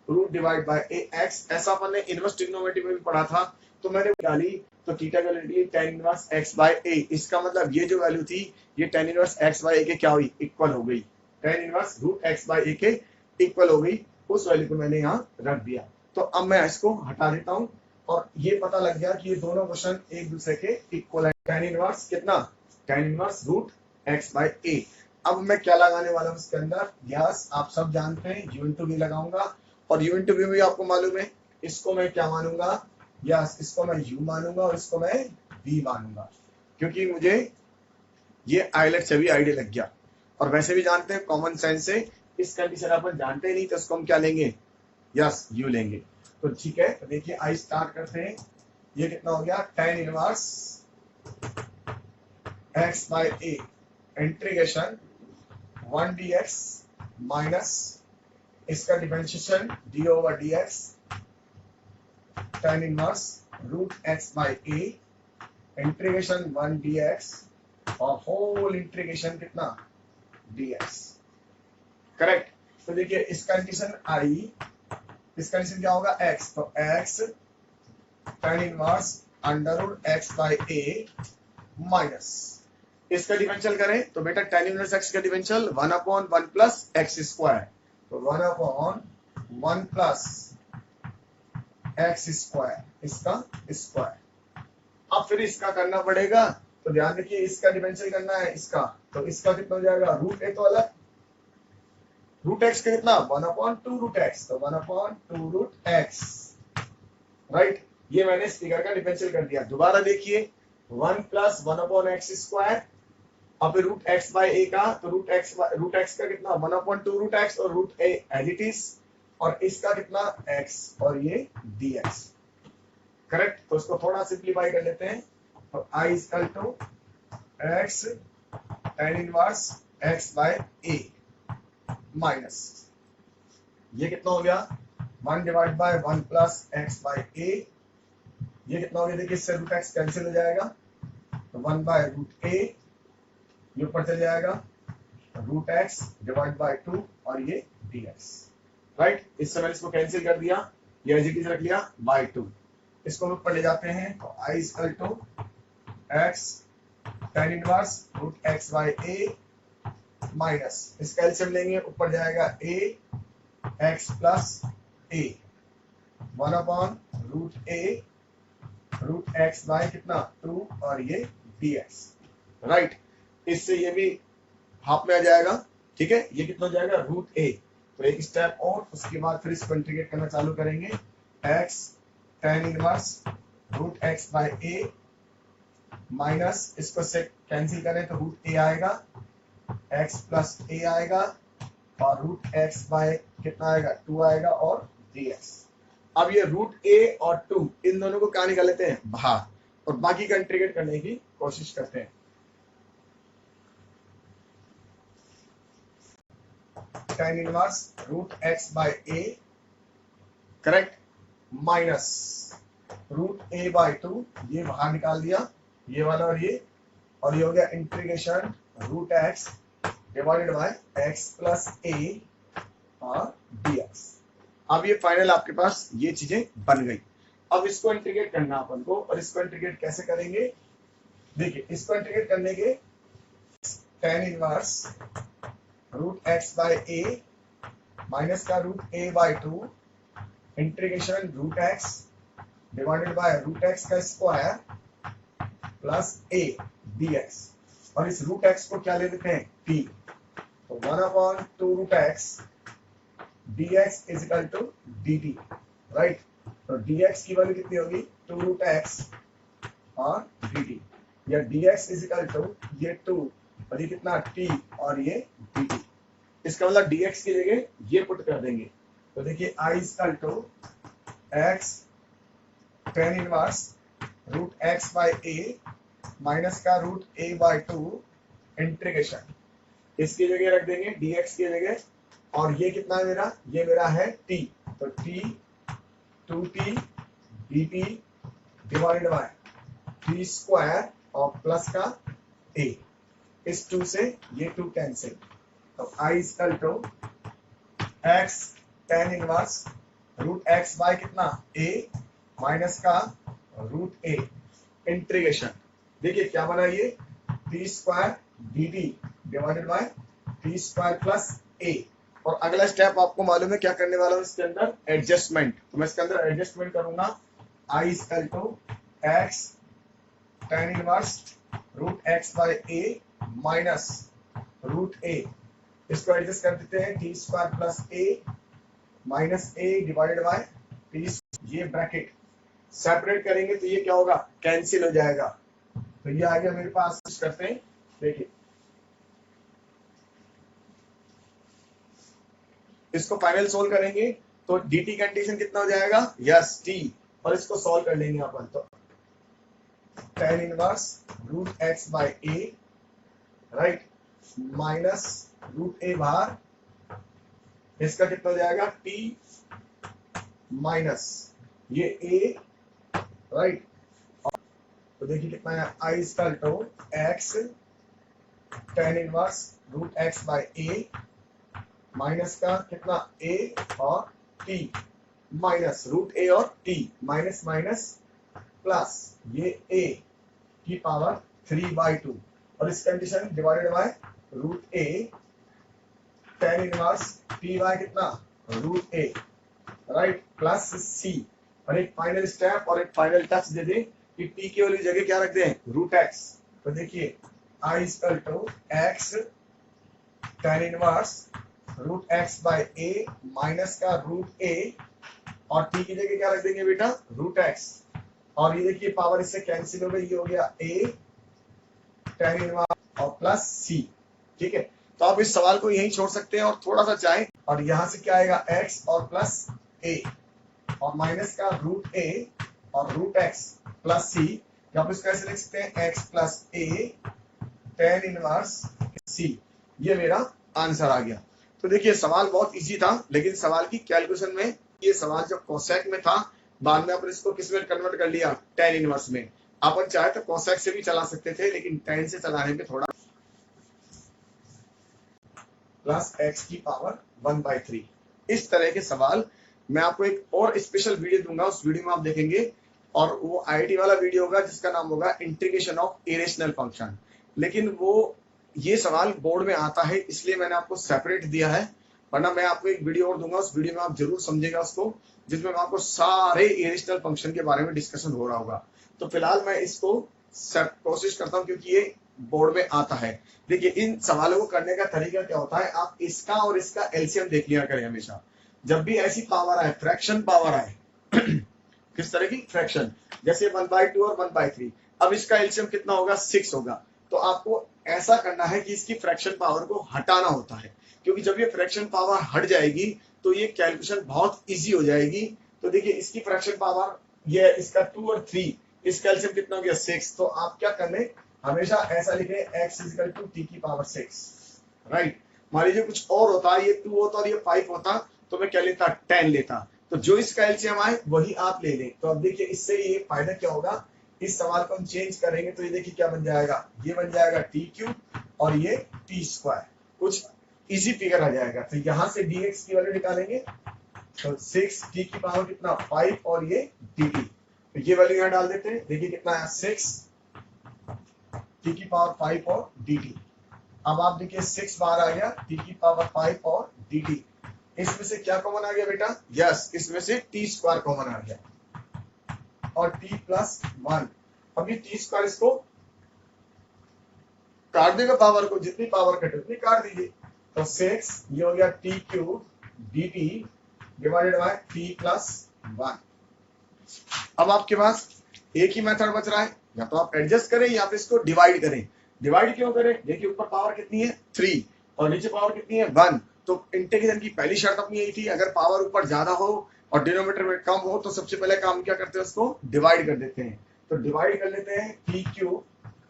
root divide by a x. ऐसा अपन ने इनवर्स ट्रिग्नोमेट्री में भी पढ़ा था। तो मैंने डाली तो थीटा की वैल्यू निकली tan inverse x by a। इसका मतलब ये जो वैल्यू थी ये tan inverse x by a के क्या हुई, इक्वल हो गई, tan inverse root x by a के इक्वल हो गई। उस वैल्यू को मैंने यहाँ रख दिया। तो अब मैं इसको हटा देता हूँ और ये पता लग गया कि ये दोनों क्वेश्चन एक दूसरे के इक्वल है। tan इनवर्स कितना, tan inverse root x by a। अब मैं क्या लगाने वाला हूँ इसके अंदर, यस आप सब जानते हैं u इंटू वी लगाऊंगा, और u इंटू वी भी आपको मालूम है, इसको मैं क्या मानूंगा, यस इसको मैं u मानूंगा और इसको मैं v मानूंगा, क्योंकि मुझे ये आइलेट से भी आइडिया लग गया। और वैसे भी जानते हैं कॉमन सेंस से इस कंडीशन अपन जानते ही नहीं तो इसको हम क्या लेंगे, यस u लेंगे। तो ठीक है, तो देखिए आई स्टार्ट करते हैं। ये कितना हो गया, tan inverse x by a integration 1 dx minus इसका differentiation d over dx tan inverse root x by a integration 1 dx और होल इंटीग्रेशन कितना dx। करेक्ट। तो देखिए इस कंडीशन आई, इस कंडीशन क्या होगा x, तो x tan inverse under root x by a minus इसका डिफरेंशियल करें तो बेटा tan इनवर्स x का डिफरेंशियल 1/1 प्लस एक्स स्क्वायर, तो 1/1 प्लस एक्स स्क्वायर इसका स्क्वायर। अब फिर इसका करना पड़ेगा, तो ध्यान रखिए इसका डिफरेंशियल करना है इसका, तो इसका कितना हो जाएगा रूट ए तो अलग, रूट एक्स का कितना 1/2 रूट एक्स, तो 1/2 रूट एक्स। राइट, ये मैंने इस फिगर का डिफरेंशियल कर दिया। दोबारा देखिए 1 प्लस 1/x स्क्वायर, अब रूट एक्स बाई ए का, तो रूट एक्स का कितना 1/2 रूट एक्स और root a as it is, और इसका कितना x और ये dx। करेक्ट, तो इसको थोड़ा सिंप्लीफाई कर लेते हैं, तो i equal to x tan inverse x by a minus ये कितना हो गया 1 divide by 1 plus x by a, ये कितना हो गया देखिए इससे रूट x कैंसिल हो जाएगा, तो 1 बाय रूट a ये ऊपर चले जाएगा रूट x डिवाइड बाय 2 और ये dx। राइट, इससे मैंने इसको कैंसिल कर दिया, ये एज इट इज रख लिया बाय 2, इसको हम ऊपर ले जाते हैं, तो i equal to x tan inverse root x by a minus इसका एलसीएम लेंगे, ऊपर जाएगा a x plus a 1/√a root x by कितना 2 और ये dx। राइट, इससे ये भी हाफ में आ जाएगा। ठीक है, ये कितना हो जाएगा रूट a, तो एक स्टेप और उसके बाद फिर इसको इंटीग्रेट करना चालू करेंगे, x tan inverse root x by a minus इसको से कैंसिल करें तो रूट a आएगा, x प्लस a आएगा और रूट x बाय कितना आएगा 2 आएगा और dx। अब ये रूट a और 2 इन दोनों को क्या निकाल लेते हैं बाहर और बाकी का इंटीग्रेट करने की कोशिश करते हैं। tan inverse root x by a correct minus root a by 2 ये बाहर निकाल दिया, ये वाला और ये हो गया integration root x divided by x plus a और dx। अब ये फाइनल आपके पास ये चीजें बन गई। अब इसको इंटीग्रेट करना अपन को, और इसको इंटीग्रेट कैसे करेंगे देखिए, इसको इंटीग्रेट करने के tan inverse root x by a minus का root a by 2 integration root x divided by root x का स्क्वायर प्लस a dx, और इस रूट x को क्या ले लेते हैं t, तो 1/2 root x dx is equal to dt। Right, तो dx की वैल्यू कितनी होगी 2 रूट x और dt, या dx इज इक्वल टू ये 2 और ये कितना t और ये dt। इसका मतलब dx की जगह ये पुट कर देंगे, तो देखिए i is equal to x tan inverse root x by a minus का रूट a बाय 2 इंटीग्रेशन इसकी जगह रख देंगे dx की जगह, और ये कितना है मेरा, ये मेरा है t, तो t 2t dt divided by t square और प्लस का a, इस 2 से ये 2 कैंसिल, तो i equal to x tan inverse root x by कितना a माइनस का रूट a इंटीग्रेशन, देखिए क्या बना ये t square dt divided by t square plus a। और अगला स्टेप आपको मालूम है क्या करने वाला हूं इसके अंदर एडजस्टमेंट, तो मैं इसके अंदर एडजस्टमेंट करूंगा i equal to x tan inverse root x by a minus root a, इसको एडजस्ट कर देते हैं t square plus a minus a divided by t, ये ब्रैकेट सेपरेट करेंगे तो ये क्या होगा कैंसिल हो जाएगा, तो ये आ गया मेरे पास। कुछ करते हैं देखिए, इसको फाइनल सोल्व करेंगे तो dt कंडीशन कितना हो जाएगा यस t, और इसको सॉल्व कर लेंगे अपन, तो tan inverse root x by a right minus root a बाहर, इसका कितना हो जाएगा t माइनस ये a राइट। तो देखिए कितना है, I equal to x tan inverse root x by a minus का कितना a और t माइनस रूट a और t माइनस माइनस प्लस ये a की पावर 3/2 और इस condition divided by root a tan inverse t by कितना root a right plus c और एक फाइनल स्टेप और एक फाइनल टच दे दे कि t की वाली जगह क्या रख दें रूट x। तो देखिए i equal to x tan inverse root x by a minus का रूट ए और t की जगह क्या रख देंगे बेटा रूट एक्स और ये देखिए पावर इससे कैंसिल हो गई, ये हो गया a tan इनवर्स और प्लस c। ठीक है, तो आप इस सवाल को यहीं छोड़ सकते हैं और थोड़ा सा चाहें और यहां से क्या आएगा x और प्लस a और माइनस का रूट a और रूट x प्लस c। आप इसको ऐसे लिख सकते हैं x plus a tan inverse c। ये मेरा आंसर आ गया। तो देखिए सवाल बहुत इजी था, लेकिन सवाल की कैलकुलेशन में ये सवाल जब कोसेक में था, बाद में अपन इसको किस में कन्वर्ट कर लिया tan इनवर्स में। अपन चाहे तो कोसेक से भी चला सकते थे, लेकिन tan से चलाने में थोड़ा प्लस x की पावर 1/3। इस तरह के सवाल मैं आपको एक और स्पेशल वीडियो दूंगा, उस वीडियो में आप देखेंगे और वो आईआईटी वाला वीडियो होगा जिसका नाम होगा इंटीग्रेशन ऑफ इरेशनल फंक्शन। लेकिन वो ये सवाल बोर्ड में आता है इसलिए मैंने आपको सेपरेट दिया है, वरना मैं आपको एक वीडियो और दूंगा, उस वीडियो में आप जरूर समझेगा उसको, जिसमें मैं आपको सारे इरेशनल फंक्शन के बारे में डिस्कशन हो रहा होगा। तो फिलहाल मैं इसको कोशिश करता हूँ क्योंकि ये बोर्ड में आता है। देखिए इन सवालों को करने का तरीका क्या होता है, आप इसका और इसका एलसीएम देख लिया करें हमेशा। जब भी ऐसी पावर आए, फ्रैक्शन पावर आए किस तरह की फ्रैक्शन, जैसे 1/2 और 1/3, अब इसका एलसीएम कितना होगा 6 होगा। तो आपको ऐसा करना है कि इसकी फ्रैक्शन पावर को हटाना होता है, क्योंकि जब ये फ्रैक्शन पावर हट जाएगी तो ये कैलकुलेशन बहुत इजी हो जाएगी। तो देखिए इसकी फ्रैक्शन पावर ये इसका 2 और 3, इसका एलसीएम कितना हो गया 6। तो आप क्या करने हमेशा ऐसा लिखे x = t की पावर 6 राइट। मान लीजिए कुछ और होता, ये 2 होता और ये 5 होता तो मैं क्या लेता 10 लेता। तो जो इसका एलसीएम आए वही आप ले लें। तो अब देखिए इससे ये फायदा क्या होगा, इस सवाल को हम चेंज करेंगे तो ये देखिए क्या बन जाएगा, ये बन जाएगा t³ और ये t², कुछ इजी फिगर आ जाएगा। तो यहां से dx की वैल्यू निकालेंगे तो 6 t की पावर कितना 5 और ये dt, तो ये वैल्यू यहां डाल देते हैं। देखिए कितना है 6 t की पावर 5 और dt। अब आप देखिए 6 बार आ गया t की पावर 5 और dt। इसमें से क्या कॉमन आ गया बेटा, यस इसमें से t² कॉमन आ गया और t + 1। अब ये t² इसको काट देगा, पावर को जितनी पावर कटे उतनी काट दीजिए। तो 6 ये हो गया t³ dt divided by t + 1। अब आपके पास एक ही मेथड बच रहा है, या तो आप एडजस्ट करें या फिर इसको डिवाइड करें। डिवाइड क्यों करें, देखिए ऊपर पावर कितनी है 3 और नीचे पावर कितनी है 1। तो इंटीग्रेशन की पहली शर्त अपनी यही थी, अगर पावर ऊपर ज्यादा हो और डिनोमिनेटर में कम हो तो सबसे पहले काम क्या करते हैं, उसको डिवाइड कर देते हैं। तो डिवाइड कर लेते हैं t³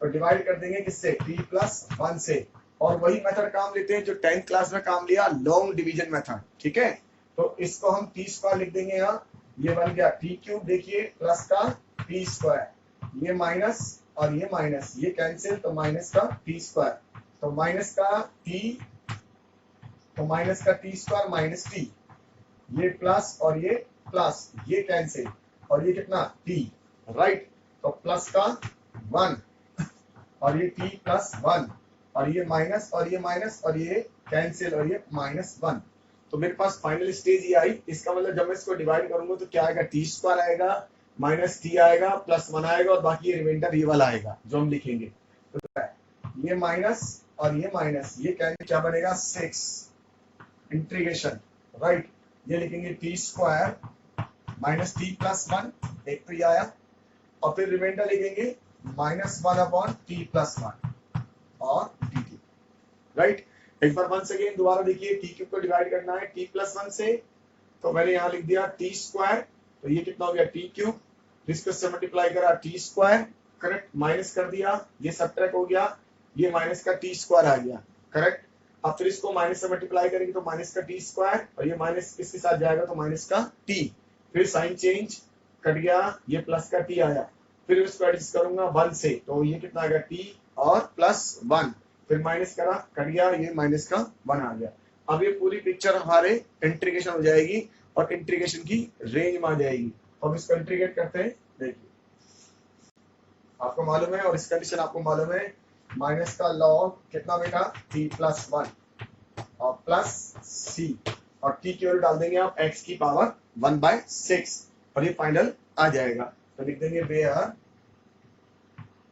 और डिवाइड कर देंगे किससे t + 1 से, और वही मेथड काम लेते हैं जो 10th क्लास में काम लिया, लॉन्ग डिवीजन मेथड। ठीक है, तो इसको हम t² लिख देंगे यहाँ, ये बन गया t³ देखिए प्लस का t², ये माइनस और ये माइनस ये कैंसिल तो माइनस का t², तो माइनस का t माइनस t, ये प्लस और ये प्लस ये कैंसिल और ये कितना t राइट। तो प्लस का 1 और ये t + 1 और ये माइनस और ये कैंसिल और ये -1। तो मेरे पास फाइनल स्टेज ये आई। इसका मतलब जब मैं इसको डिवाइड करूंगा तो क्या आएगा, t² आएगा माइनस t आएगा प्लस 1 आएगा और बाकी ये रिमाइंडर ये वाला आएगा जो हम लिखेंगे। तो ये माइनस और ये माइनस ये क्या बनेगा 6 इंटीग्रेशन राइट। ये लिखेंगे t² माइनस t + 1, एक तो ये आया, और फिर रिमाइंडर लिखेंगे -1/t + 1 और dt राइट। एक बार वंस अगेन दोबारा देखिए, t³ को डिवाइड करना है t + 1 से, तो मैंने यहाँ लिख दिया t², तो ये कितना हो गया t³, इसको से मल्टीप्लाई करा t² करेक्ट, माइनस कर दिया ये सब्ट्रैक्ट हो गया, ये माइनस का t² आ गया करेक्ट। अब फिर इसको माइनस से मल्टीप्लाई करेंगे तो माइनस का t² और ये माइनस इसके साथ जाएगा तो माइनस का t, फिर साइन चेंज कट गया, ये प्लस का टी आया, फिर इसको एडजस्ट करूंगा 1 से, तो ये कितना आ गया टी और प्लस 1, फिर माइनस करा, कट गया, ये माइनस का 1 आ गया। अब ये पूरी पिक्चर हमारे इंटीग्रेशन हो जाएगी और इंटीग्रेशन की रेंज में आ जाएगी। तो अब इसको इंटीग्रेट करते हैं, देखिए आपको मालूम है और इस कंडीशन आपको मालूम है, माइनस का लॉग कितना बेटा टी प्लस 1 और प्लस सी, और टी की वैल्यू डाल देंगे आप x की पावर 1/6 और ये फाइनल आ जाएगा। तो लिख देंगे वेयर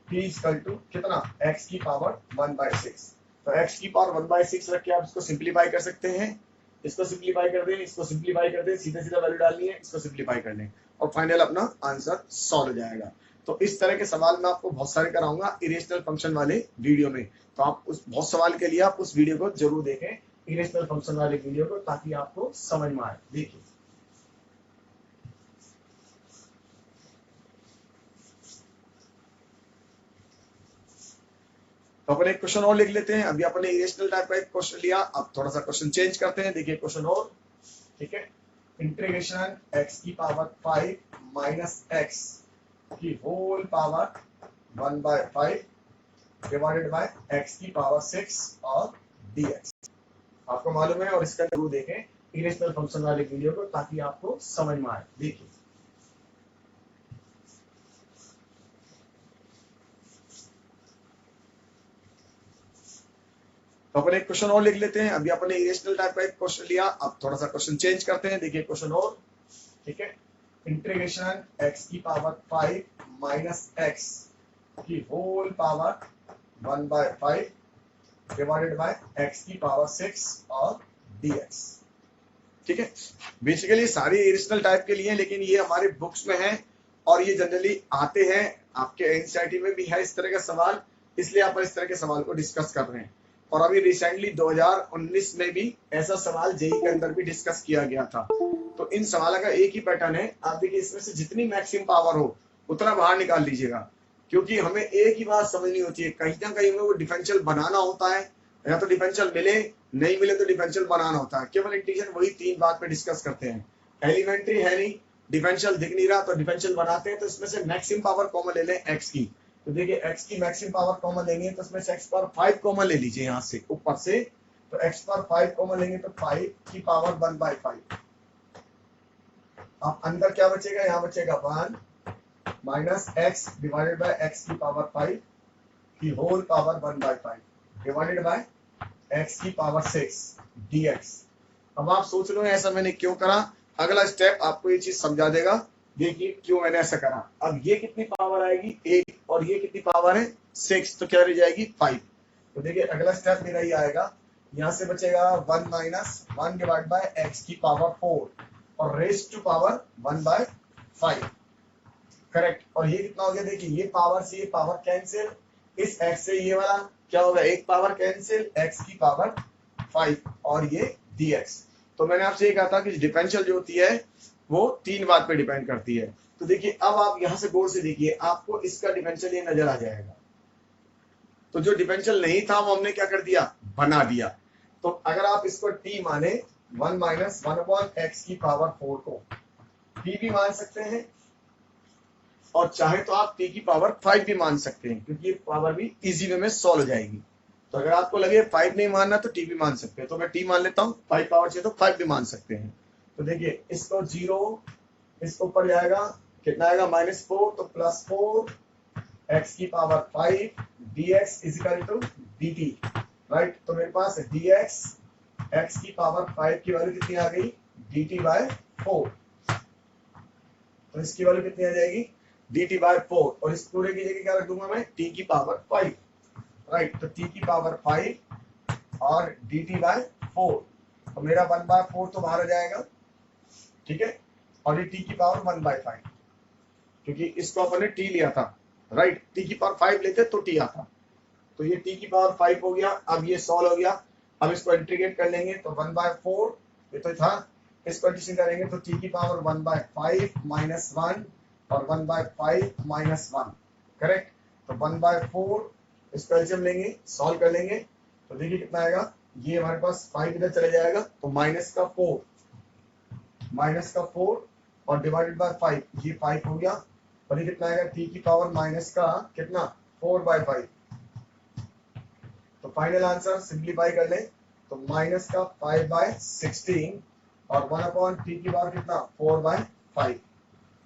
t इक्वल टू कितना x की पावर 1/6। तो x की पावर 1/6 रख के आप इसको सिंप्लीफाई कर सकते हैं, इसको सिंप्लीफाई कर दें, इसको सिंप्लीफाई कर दें, सीधा सीधा वैल्यू डालनी है, इसको सिंप्लीफाई कर लें और फाइनल अपना आंसर सॉल्व हो जाएगा। तो इस तरह के सवाल मैं आपको बहुत सारे कराऊंगा इरेशनल फंक्शन वाले वीडियो में, तो आप उस बहुत सवाल के लिए आप उस वीडियो को जरूर देखें, इरेशनल फंक्शन वाले वीडियो को, ताकि आपको समझ में आए। देखिए तो अपन एक क्वेश्चन और लिख लेते हैं। अभी अपने इरेशनल टाइप का एक क्वेश्चन लिया, अब थोड़ा सा क्वेश्चन चेंज करते हैं। देखिए क्वेश्चन और, ठीक है, इंटीग्रेशन x की पावर 5 माइनस x की whole power 1/5 divided by x की पावर 6 और dx। आपको मालूम है और इसका जरूर देखें इरेशनल फंक्शन वाले वीडियो को, ताकि आपको समझ में आए। देखिए तो अपन एक क्वेश्चन और लिख लेते हैं। अभी अपने इरेशनल टाइप का एक क्वेश्चन लिया, अब थोड़ा सा क्वेश्चन चेंज करते हैं। देखिए क्वेश्चन और, ठीक है, इंटीग्रेशन x की पावर 5 माइनस x की whole power 1/5 divided by x की पावर 6 और dx। ठीक है, बेसिकली सारे इरेशनल टाइप के लिए, लेकिन ये हमारे बुक्स में है और ये जनरली आते हैं, आपके एनसीईआरटी में भी है इस तरह का सवाल, इसलिए आप इस तरह के सवाल को डिस्कस कर रहे हैं। और अभी रिसेंटली 2019 में भी ऐसा सवाल जेईई के अंदर भी डिस्कस किया गया था। तो इन सवालों का एक ही पैटर्न है, आप देखिए इसमें से जितनी मैक्सिमम पावर हो उतना बाहर निकाल लीजिएगा, क्योंकि हमें एक ही बात समझनी होती है, कहीं ना कहीं में वो डिफरेंशियल बनाना होता है, या तो डिफरेंशियल मिले, नहीं मिले तो डिफरेंशियल बनाना होता है। केवल इंटीग्रेशन वही 3 बात पे डिस्कस करते हैं, एलिमेंट्री है नहीं, डिफरेंशियल दिख नहीं रहा तो डिफरेंशियल बनाते हैं, तो इसमें से मैक्सिमम पावर कॉमन ले लें x की। तो देखिए x की मैक्सिमम पावर कॉमन लेंगे तो इसमें से x पावर 5 कॉमन ले लीजिए, यहाँ से ऊपर से, तो x पावर 5 कॉमन लेंगे तो 5 की पावर 1/5। अब अंदर क्या बचेगा, यहाँ बचेगा 1 minus x divided by x की पावर 5 की whole power 1/5 divided by x की पावर 6 dx। अब आप सोच लो ऐसा मैंने क्यों करा, अगला स्टेप आपको ये चीज समझा देगा। देखिए क्यों मैंने ऐसा करा। अब ये कितनी पावर आएगी 1 और ये कितनी पावर है 6, तो क्या रह जाएगी 5। तो देखिए अगला स्टेप मेरा ये आएगा, यहाँ से बचेगा 1 माइनस 1 डिवाइड बाय x की पावर 4 और रेस टू पावर 1/5, करेक्ट। और ये कितना हो गया, देखिए ये पावर से ये पावर कैंसिल, इस x से ये वाला क्या होगा, एक पावर कैंसिल, x की पावर 5 और ये dx। तो मैंने आपसे ये कहा था कि डिफरेंशियल जो होती है वो 3 बात पे डिपेंड करती है। तो देखिए अब आप यहाँ से गौर से देखिए, आपको इसका डिफरेंशियल ये नजर आ जाएगा। तो जो डिफरेंशियल नहीं था वो हमने क्या कर दिया, बना दिया। तो अगर आप इसको t माने 1 माइनस 1/x की पावर 4 को t भी मान सकते हैं, और चाहे तो आप t की पावर 5 भी मान सकते हैं, क्योंकि ये पावर भी इजी वे में सॉल्व हो जाएगी। तो अगर आपको लगे 5 नहीं मानना तो t भी मान सकते हैं, तो मैं t मान लेता हूँ, 5 पावर चाहिए तो 5 भी मान सकते हैं। तो देखिए इसको 0, इसको ऊपर जाएगा कितना आएगा -4, तो +4 x की power 5 dx is equal to dt, right. तो मेरे पास dx x की पावर 5 की वैल्यू कितनी आ गई, dt/4। तो इसकी वैल्यू कितनी आ जाएगी, dt/4, और इस पूरे की जगह क्या रख दूंगा मैं, t की पावर 5, राइट। तो t की पावर 5 और dt/4, तो मेरा 1/4 तो बाहर आ जाएगा, ठीक है, और ये t की पावर 1/5, क्योंकि इसको अपन ने t लिया था, राइट। t की पावर 5 लेते तो t आता, तो ये t की पावर 5 हो गया। अब ये सॉल्व हो गया, अब इसको इंटीग्रेट कर लेंगे तो 1/4 ये तो था, इसको एडिशन करेंगे तो t की पावर 1/5 माइनस 1 और 1/5 माइनस 1, करेक्ट। तो 1/4 इसको एलसीएम लेंगे, सॉल्व कर लेंगे, तो देखिए कितना आएगा, ये हमारे पास 5 इधर चले जाएगा तो -4 और और डिवाइडेड बाय 5, ये 5 हो गया और ये कितना आएगा t की पावर माइनस का कितना 4/5। तो फाइनल आंसर सिंप्लीफाई कर लें तो माइनस का 5/16 और 1/t की पावर कितना 4/5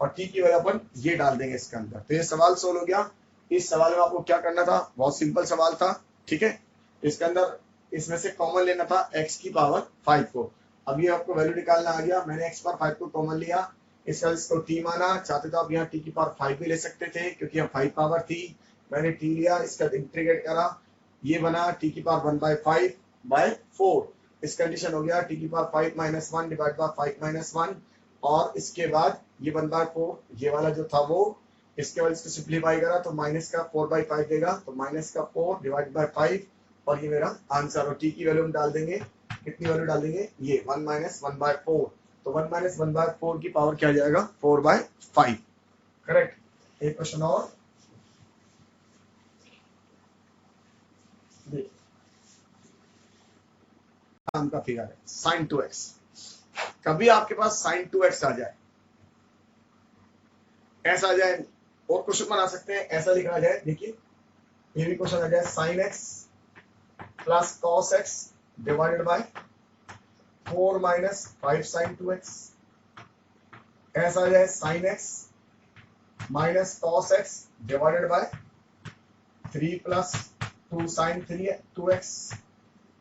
और t की वैल्यू अपन ये डाल देंगे इसके अंदर। तो ये सवाल सोल्व हो गया। इस सवाल में आपको क्या करना था, बहुत सिंपल सवाल था, ठीक है। इसके अंदर इसमें से कॉमन लेना था x की पावर 5 को। अब ये आपको वैल्यू निकालना आ गया, मैंने x पावर 5 को कॉमन लिया, इसको t माना, चाहते तो आप यहाँ t की पावर 5 भी ले सकते थे क्योंकि यहाँ 5 पावर थी, मैंने t लिया, इसका इंटीग्रेट करा, ये बना t की पावर 1/5/4। इस कंडीशन हो गया t की पावर 5 - 1 डिवाइड बाय 5 - 1 और इसके बाद ये 1/4, ये वाला जो था वो, इसके बाद इसको सिंप्लीफाई करा तो माइनस का 4/5 देगा, तो माइनस का 4 डिवाइड बाय 5 और ये मेरा आंसर। और t की वैल्यू हम डाल देंगे, कितनी वैल्यू डाल देंगे, ये 1 - 1/4, तो 1 - 1/4 की पावर क्या आ जाएगा 4/5, करेक्ट। एक क्वेश्चन और नाम का फिगर है sin 2x। कभी आपके पास sin 2x आ जाए, ऐसा आ जाए, और क्वेश्चन बना सकते हैं, ऐसा लिखा जाए, देखिए ये भी क्वेश्चन आ जाए sin x plus cos x divided bye 4 - 5 sin 2x। ऐसा आ जाए sin x minus cos x divided bye 3 + 2 sin 2x।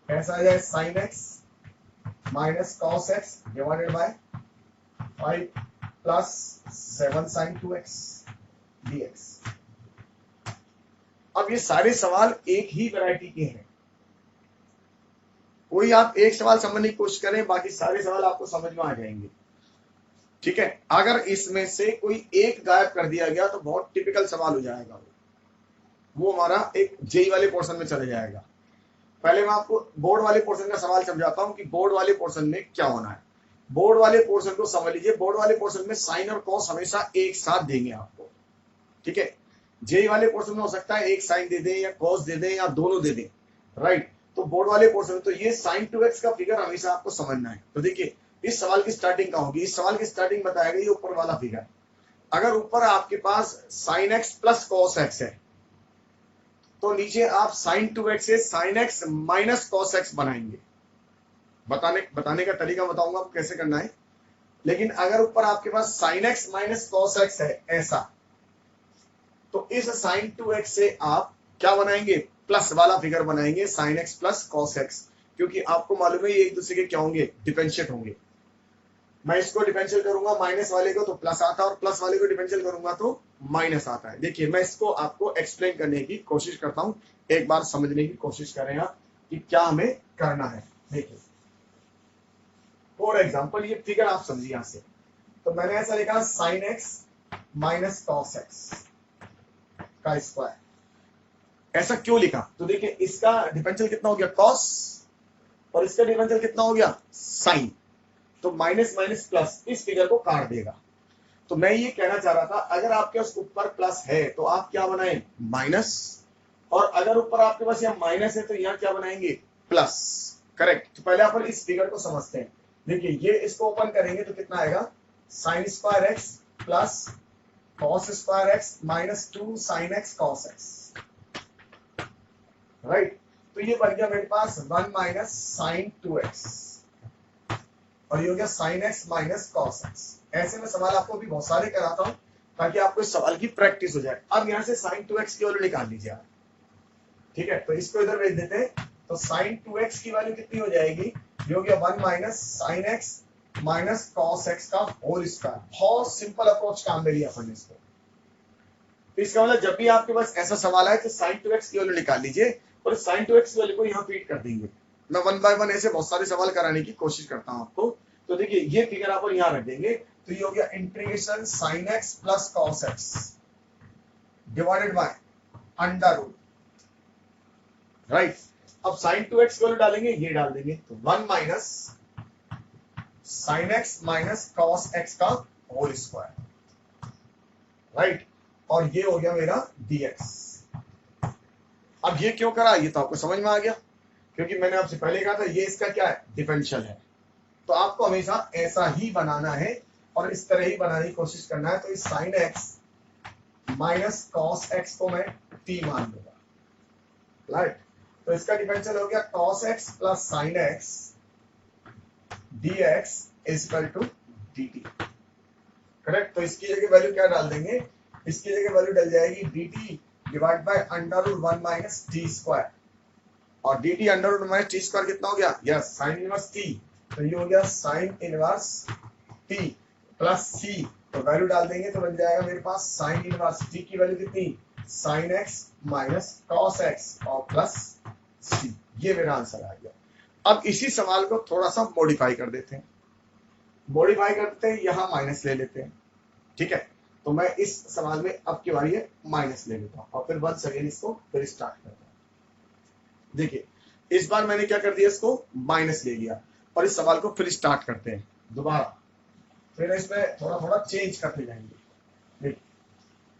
ऐसा आ जाए sin x minus cos x divided bye 5 + 7 sin 2x dx। अब ये सारे सवाल एक ही वैरायटी के हैं, कोई आप एक सवाल समझने की कोशिश करें, बाकी सारे सवाल आपको समझ में आ जाएंगे, ठीक है। अगर इसमें से कोई एक गायब कर दिया गया तो बहुत टिपिकल सवाल हो जाएगा, वो हमारा एक जेई वाले पोर्शन में चले जाएगा। पहले मैं आपको बोर्ड वाले पोर्शन का सवाल समझाता हूं कि बोर्ड वाले पोर्शन में क्या होना है। बोर्ड वाले पोर्शन को समझ लीजिए, बोर्ड वाले पोर्शन में साइन और कॉस हमेशा एक साथ देंगे आपको, ठीक है। जेई वाले पोर्शन में हो सकता है एक साइन दे दें या कॉस दे दें या दोनों दे दें, राइट। तो बोर्ड वाले पोर्शन में तो ये sin 2x का फिगर हमेशा आपको समझना है। तो देखिए इस सवाल की स्टार्टिंग कहाँ होगी, इस सवाल की स्टार्टिंग बताएगा ये ऊपर वाला फिगर। अगर ऊपर आपके पास sin x plus cos x है तो नीचे आप sin 2x से sin x minus cos x बनाएंगे। बताने का तरीका बताऊंगा आपको कैसे करना है। लेकिन अगर ऊपर आपके पास sin x minus cos x है ऐसा, तो इस sin 2x से आप क्या बनाएंगे, प्लस वाला फिगर बनाएंगे sin x plus cos x, क्योंकि आपको मालूम है ये एक दूसरे के क्या होंगे, डिफरेंशिएट होंगे। मैं इसको डिफरेंशियल करूंगा माइनस वाले को तो प्लस आता है और प्लस वाले को डिफरेंशियल करूंगा तो माइनस आता है। देखिए मैं इसको आपको एक्सप्लेन करने की कोशिश करता हूं, एक बार समझने की कोशिश करें आप कि क्या हमें करना है। देखिए फॉर एग्जाम्पल ये फिगर आप समझिए यहां से, तो मैंने ऐसा लिखा sin x minus cos x का स्क्वायर। ऐसा क्यों लिखा, तो देखिए इसका डिफरेंशियल कितना हो गया cos और इसका डिफरेंशियल कितना हो गया sin, तो माइनस माइनस प्लस इस फिगर को काट देगा। तो मैं ये कहना चाह रहा था अगर आपके पास ऊपर प्लस है तो आप क्या बनाएं माइनस, और अगर ऊपर आपके पास यहाँ माइनस है तो यहाँ क्या बनाएंगे प्लस, करेक्ट। तो पहले अपन इस फिगर को समझते हैं। देखिए ये इसको ओपन करेंगे तो कितना आएगा sin square x plus cos square x minus 2 sin x cos x, right. तो ये बन गया मेरे पास 1 माइनस sin 2x और ये हो गया sin x minus cos x। ऐसे में सवाल आपको भी बहुत सारे कराता हूं ताकि आपको इस सवाल की प्रैक्टिस हो जाए। अब यहाँ से sin 2x की वैल्यू निकाल लीजिए आप, ठीक है। तो इसको इधर भेज देते हैं, तो sin 2x की वैल्यू कितनी हो जाएगी, ये हो गया 1 minus sin x minus cos x का होल स्क्वायर। बहुत सिंपल अप्रोच काम में लिया अपन इसको। तो इसका मतलब जब भी आपके पास ऐसा सवाल आए तो sin 2x की वैल्यू निकाल लीजिए और sin 2x की वैल्यू को यहाँ फीड कर देंगे। मैं 1 बाय 1 ऐसे बहुत सारे सवाल कराने की कोशिश करता हूँ आपको। तो देखिए ये फिगर आप यहाँ रख देंगे, तो ये हो गया integration sin x plus cos x divided by under root, right. अब sin 2x की वैल्यू डालेंगे, ये डाल देंगे, तो 1 minus sin x minus cos x का होल स्क्वायर, राइट। और ये हो गया मेरा dx। अब ये क्यों करा, ये तो आपको समझ में आ गया, क्योंकि मैंने आपसे पहले कहा था ये इसका क्या है डिफरेंशियल है। तो आपको हमेशा ऐसा ही बनाना है और इस तरह ही बनाने की कोशिश करना है। तो इस sign x minus cos x को मैं टी मान लूंगा, राइट। तो इसका डिफरेंशियल हो गया cos x plus sine x d x is equal to d t, correct. तो इसकी जगह वैल्यू क्या डाल देंगे, इसकी जगह वैल्यू डल जाएगी d t divide by under root 1 minus t square, और d t under root minus t square कितना हो गया, यस साइन इनवर्स टी, तो ये हो गया साइन इनवर्स टी प्लस सी, तो वैल्यू डाल देंगे तो बन जाएगा मेरे पास साइन इनवर्स टी की वैल्यू कितनी, sign x minus cos x और प्लस सी, ये मेरा आंसर आ गया। अब इसी सवाल को थोड़ा सा मॉडिफाई कर देते हैं, मॉडिफाई करते हैं, यहां माइनस ले लेते हैं, ठीक है। तो मैं इस सवाल में अब की बारी है माइनस ले लेता हूं और फिर वंस अगेन इसको फिर स्टार्ट करता हूं। देखिए इस बार मैंने क्या कर दिया, इसको माइनस ले लिया और इस सवाल को फिर स्टार्ट करते हैं दोबारा, फिर इसमें थोड़ा थोड़ा चेंज करते जाएंगे। देखिए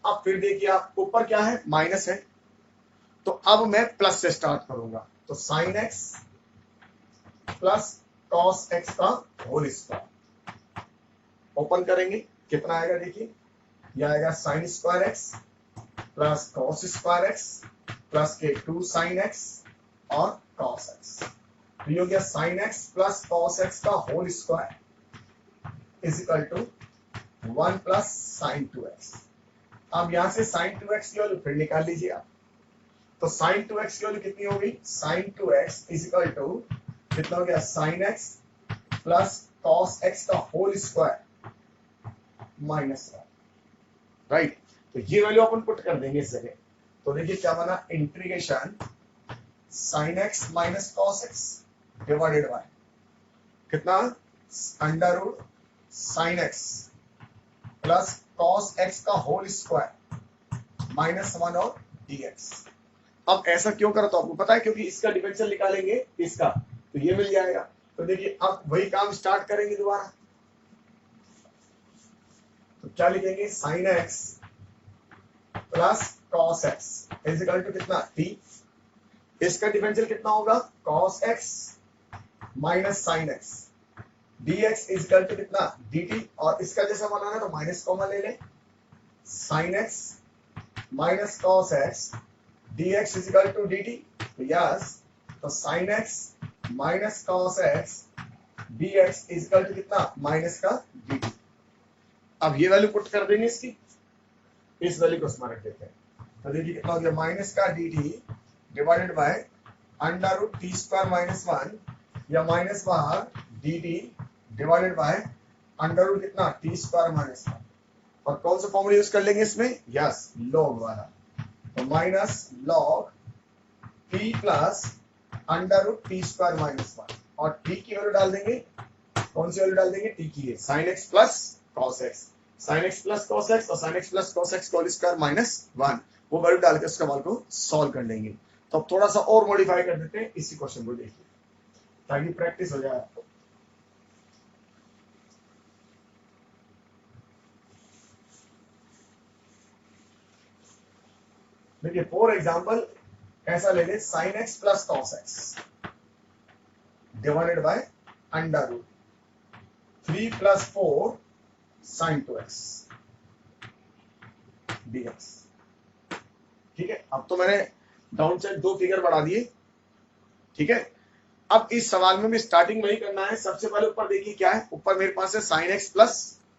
अब फिर देखिए आप ऊपर क्या है, माइनस है, तो अब मैं प्लस से स्टार्ट करूंगा, तो sine x plus cos x का होल स्क्वायर, ओपन करेंगे कितना आएगा, देखिए यह आएगा sine square x plus cos square x plus के 2 साइन एक्स और कॉस एक्स, तो ये हो गया sine x plus cos x का whole square is equal to 1 plus sine 2x। अब यहां से साइन 2x की वैल्यू फिर निकाल लीजिए आप, तो साइन 2x की वैल्यू कितनी होगी, sign 2x is equal to कितना हो गया, sine x plus cos x का होल स्क्वायर माइनस 1, राइट। तो ये वैल्यू अपन पुट कर देंगे इस जगह, तो देखिए क्या बना, integration sine x minus cos x divided by कितना, under root sine x plus cos x का होल स्क्वायर माइनस 1 और dx। अब ऐसा क्यों करा तो आपको पता है, क्योंकि इसका डिफरेंशियल निकालेंगे इसका, तो ये मिल जाएगा। तो देखिए अब वही काम स्टार्ट करेंगे दोबारा, तो क्या लिखेंगे, sine x plus cos x is equal to कितना, t, इसका डिफरेंशियल कितना होगा, cos x minus sine x dx is equal to कितना, dt, और इसका जैसा बनाना है तो माइनस कॉमन ले लें, sine x minus cos x dx is equal to dt, तो यस, तो sine x minus cos x dx is equal to कितना, माइनस का dt। अब ये वैल्यू पुट कर देंगे इसकी, इस वैल्यू को उसमें रख देते हैं, तो देखिए कितना हो गया, माइनस का dt divided by under root t square minus 1, या माइनस बाहर dt divided by under root कितना, टी स्क्वायर माइनस 1, और कौन सा फॉर्मूला यूज कर लेंगे इसमें, यस लॉग वाला, तो minus log t plus under root t square minus 1, और टी की वैल्यू डाल देंगे, कौन सी वैल्यू डाल देंगे, टी की है sine x plus cos x, sine x plus cos x और sine x plus cos x whole square minus 1, वो वैल्यू डाल के उस सवाल को सॉल्व कर लेंगे। तो अब थोड़ा सा और मॉडिफाई कर देते हैं इसी क्वेश्चन को, देखिए ताकि प्रैक्टिस हो जाए आपको। देखिए फॉर एग्जांपल ऐसा ले ले, sine x plus cos x divided by under root 3 plus 4 sine 2x dx, ठीक है। अब तो मैंने डाउन साइड 2 फिगर बढ़ा दिए, ठीक है। अब इस सवाल में भी स्टार्टिंग वही करना है, सबसे पहले ऊपर देखिए क्या है, ऊपर मेरे पास है sine x plus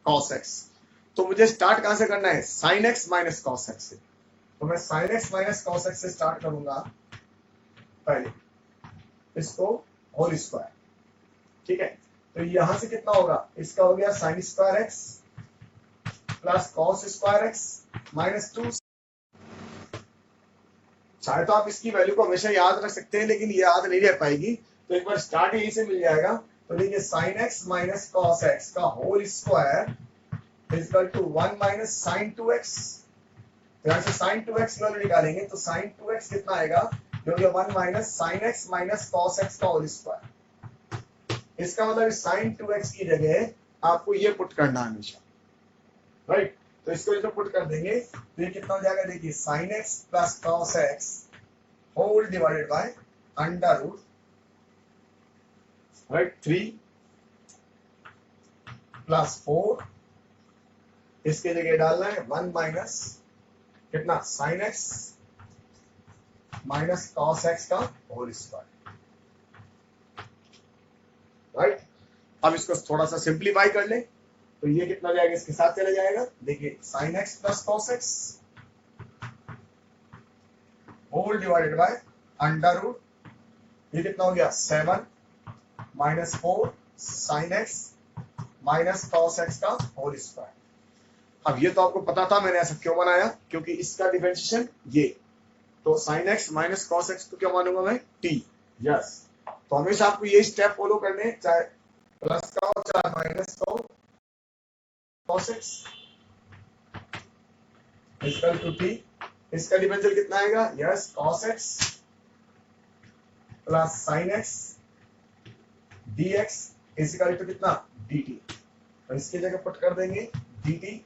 cos x, तो मुझे स्टार्ट कहां से करना है, sine x minus cos x से, तो मैं sign x minus cos x से स्टार्ट करूंगा पहले, इसको होल स्क्वायर, ठीक है। तो यहां से कितना होगा, इसका हो गया sign square x plus cos square x minus 2, चाहे तो आप इसकी वैल्यू को हमेशा याद रख सकते हैं, लेकिन ये याद नहीं रह पाएगी, तो एक बार स्टार्ट यहीं से मिल जाएगा। तो देखिए sine x minus cos x का whole square is equal to 1 minus sine 2x, तो यहां से साइन 2x की वैल्यू निकालेंगे, तो साइन 2x कितना आएगा, जो कि 1 minus sine x minus cos x का होल स्क्वायर, इसका मतलब साइन 2x की जगह आपको ये पुट करना हमेशा, राइट। तो इसको इधर पुट कर देंगे, तो ये कितना हो जाएगा, देखिए sine x plus cos x whole divided by under root, right, 3 plus 4 इसके जगह डालना है 1 माइनस कितना sine x minus cos x का होल स्क्वायर, राइट। अब इसको थोड़ा सा सिंप्लीफाई कर ले तो ये कितना जाएगा, इसके साथ चला जाएगा। देखिए sine x plus cos x whole divided by under root, ये कितना हो गया 7 minus 4 sine x minus cos x का होल स्क्वायर। अब ये तो आपको पता था, मैंने ऐसा क्यों बनाया, क्योंकि इसका डिफरेंशिएशन ये, तो sine x minus cos x को क्या मानूंगा मैं टी, यस। तो हमेशा आपको ये स्टेप फॉलो करने, चाहे प्लस का हो चाहे माइनस का हो, cos x equal to t, इसका डिफरेंशियल कितना आएगा, yes cos x plus sine x d x equal to कितना डी टी, तो इसकी जगह पुट कर देंगे d t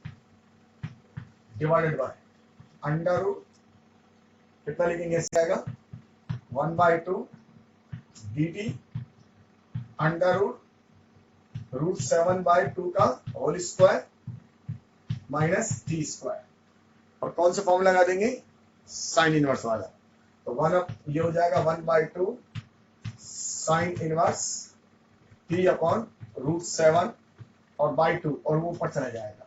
divided by under root कितना लिखेंगे, इससे आएगा 1/2 डी टी अंडर रूट 7/2 का whole square minus t square, और कौन सा फॉर्म लगा देंगे, साइन इनवर्स वाला। तो 1 अप ये हो जाएगा 1/2 sine inverse t upon root 7 और बाई 2, और वो ऊपर चला जाएगा,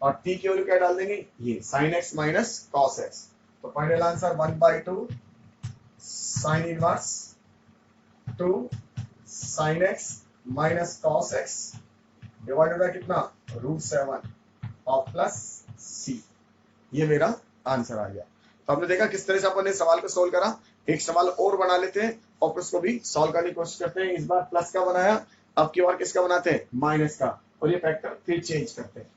और टी की वैल्यू क्या डाल देंगे, ये sine x minus cos x. तो final answer 1/2 sine inverse 2 sine x minus cos x divided by कितना रूट 7 और प्लस सी, ये मेरा आंसर आ गया। तो आपने देखा किस तरह से अपन ने सवाल को सोल्व करा। एक सवाल और बना लेते हैं और उसको भी सॉल्व करने की कोशिश करते हैं। इस बार प्लस का बनाया, अब की बार किसका बनाते हैं, माइनस का, और ये फैक्टर फिर चेंज करते हैं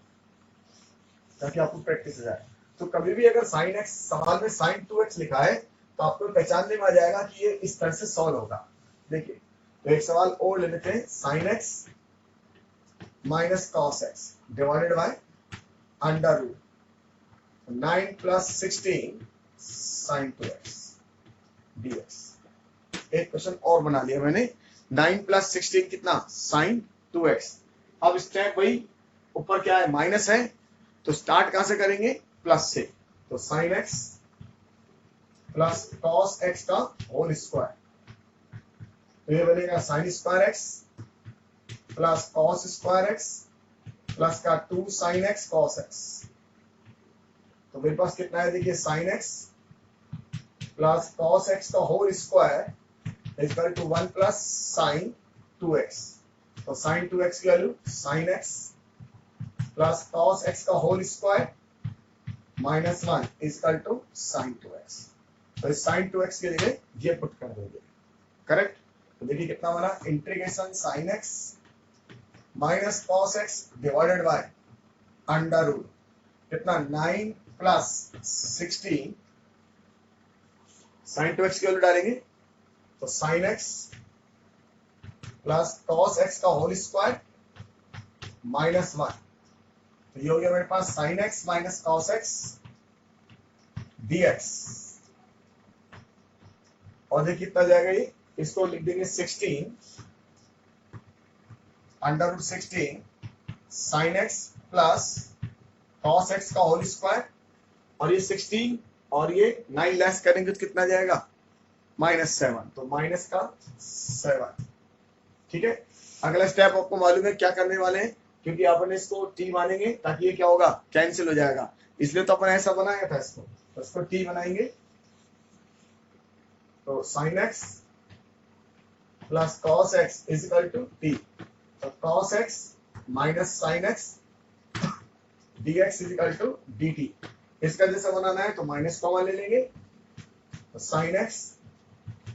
ताकि आपको प्रैक्टिस हो जाए। तो कभी भी अगर साइन एक्स सवाल में साइन 2x लिखा है तो आपको पहचानने में आ जाएगा कि ये इस तरह से सॉल्व होगा। देखिए तो एक सवाल और ले लेते हैं, sine x minus cos x divided by under root 9 plus 16 sine 2x dx। एक क्वेश्चन और बना लिया मैंने, 9 प्लस 16 कितना साइन 2x। अब स्टेप वही, ऊपर क्या है माइनस है, तो स्टार्ट कहां से करेंगे, प्लस से। तो sine x plus cos x का होल स्क्वायर, तो ये बनेगा sign square x plus cos square x plus का 2 साइन एक्स कॉस एक्स। तो मेरे पास कितना है, देखिए sine x plus cos x का whole square equal to 1 plus sine 2x। तो साइन 2x की value sine x plus cos x का whole square minus 1 equal to sine 2x। तो इस साइन 2x के लिए ये पुट कर देंगे, करेक्ट। तो देखिए कितना बना, integration sine x minus cos x divided by under root कितना 9 प्लस 16 साइन 2x की वैल्यू डालेंगे, तो sine x plus cos x का होल स्क्वायर माइनस 1। तो ये हो गया मेरे पास sine x minus cos x dx, और देखिए कितना जाएगा ये, इसको लिख देंगे 16 under root 16 sine x plus cos x का होल स्क्वायर, और ये 16 और ये 9 लेस करेंगे तो कितना जाएगा -7, तो माइनस का 7। ठीक है, अगला स्टेप आपको मालूम है क्या करने वाले हैं, क्योंकि अपन इसको t मानेंगे ताकि ये क्या होगा कैंसिल हो जाएगा, इसलिए तो अपन ऐसा बनाया था इसको, तो इसको t बनाएंगे। तो sine x plus cos x is equal to t, तो cos x minus sine x dx is equal to dt। इसका जैसा बनाना है तो माइनस कॉमन ले लेंगे, तो sine x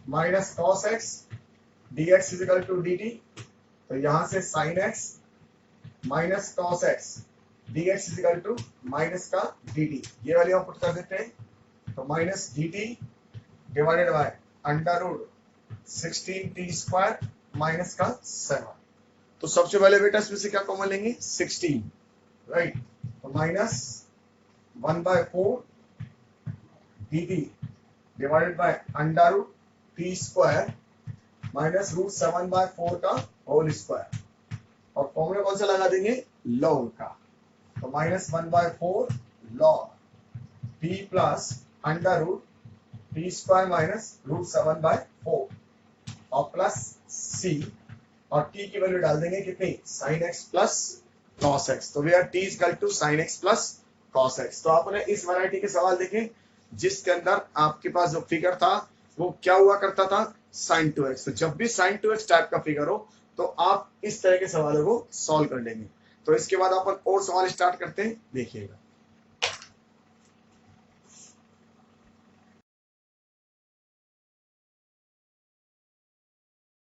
minus cos x dx is equal to dt। तो यहां से sine x minus cos x dx is equal to minus का dt, ये वाली हम पुट कर देते हैं, तो minus dt divided by under root 16t square minus का 7। तो सबसे पहले बेटा इसमें से क्या कॉमन लेंगे 16, राइट। तो minus 1/4 dt divided by under root t square minus root 7/4 का होल स्क्वायर, और फॉर्मूला कौन सा लगा देंगे लॉग का, तो -1/4 log t plus under root t square minus √7/4 और प्लस c, और t की वैल्यू डाल देंगे कितनी, sin x plus cos x। तो where t is equal to sin x plus cos x। तो आपने इस वैरायटी के सवाल देखे जिसके अंदर आपके पास जो फिगर था वो क्या हुआ करता था, sin 2x। तो जब भी sin 2x टाइप का फिगर हो तो आप इस तरह के सवालों को सॉल्व कर लेंगे। तो इसके बाद अपन और सवाल स्टार्ट करते हैं, देखिएगा।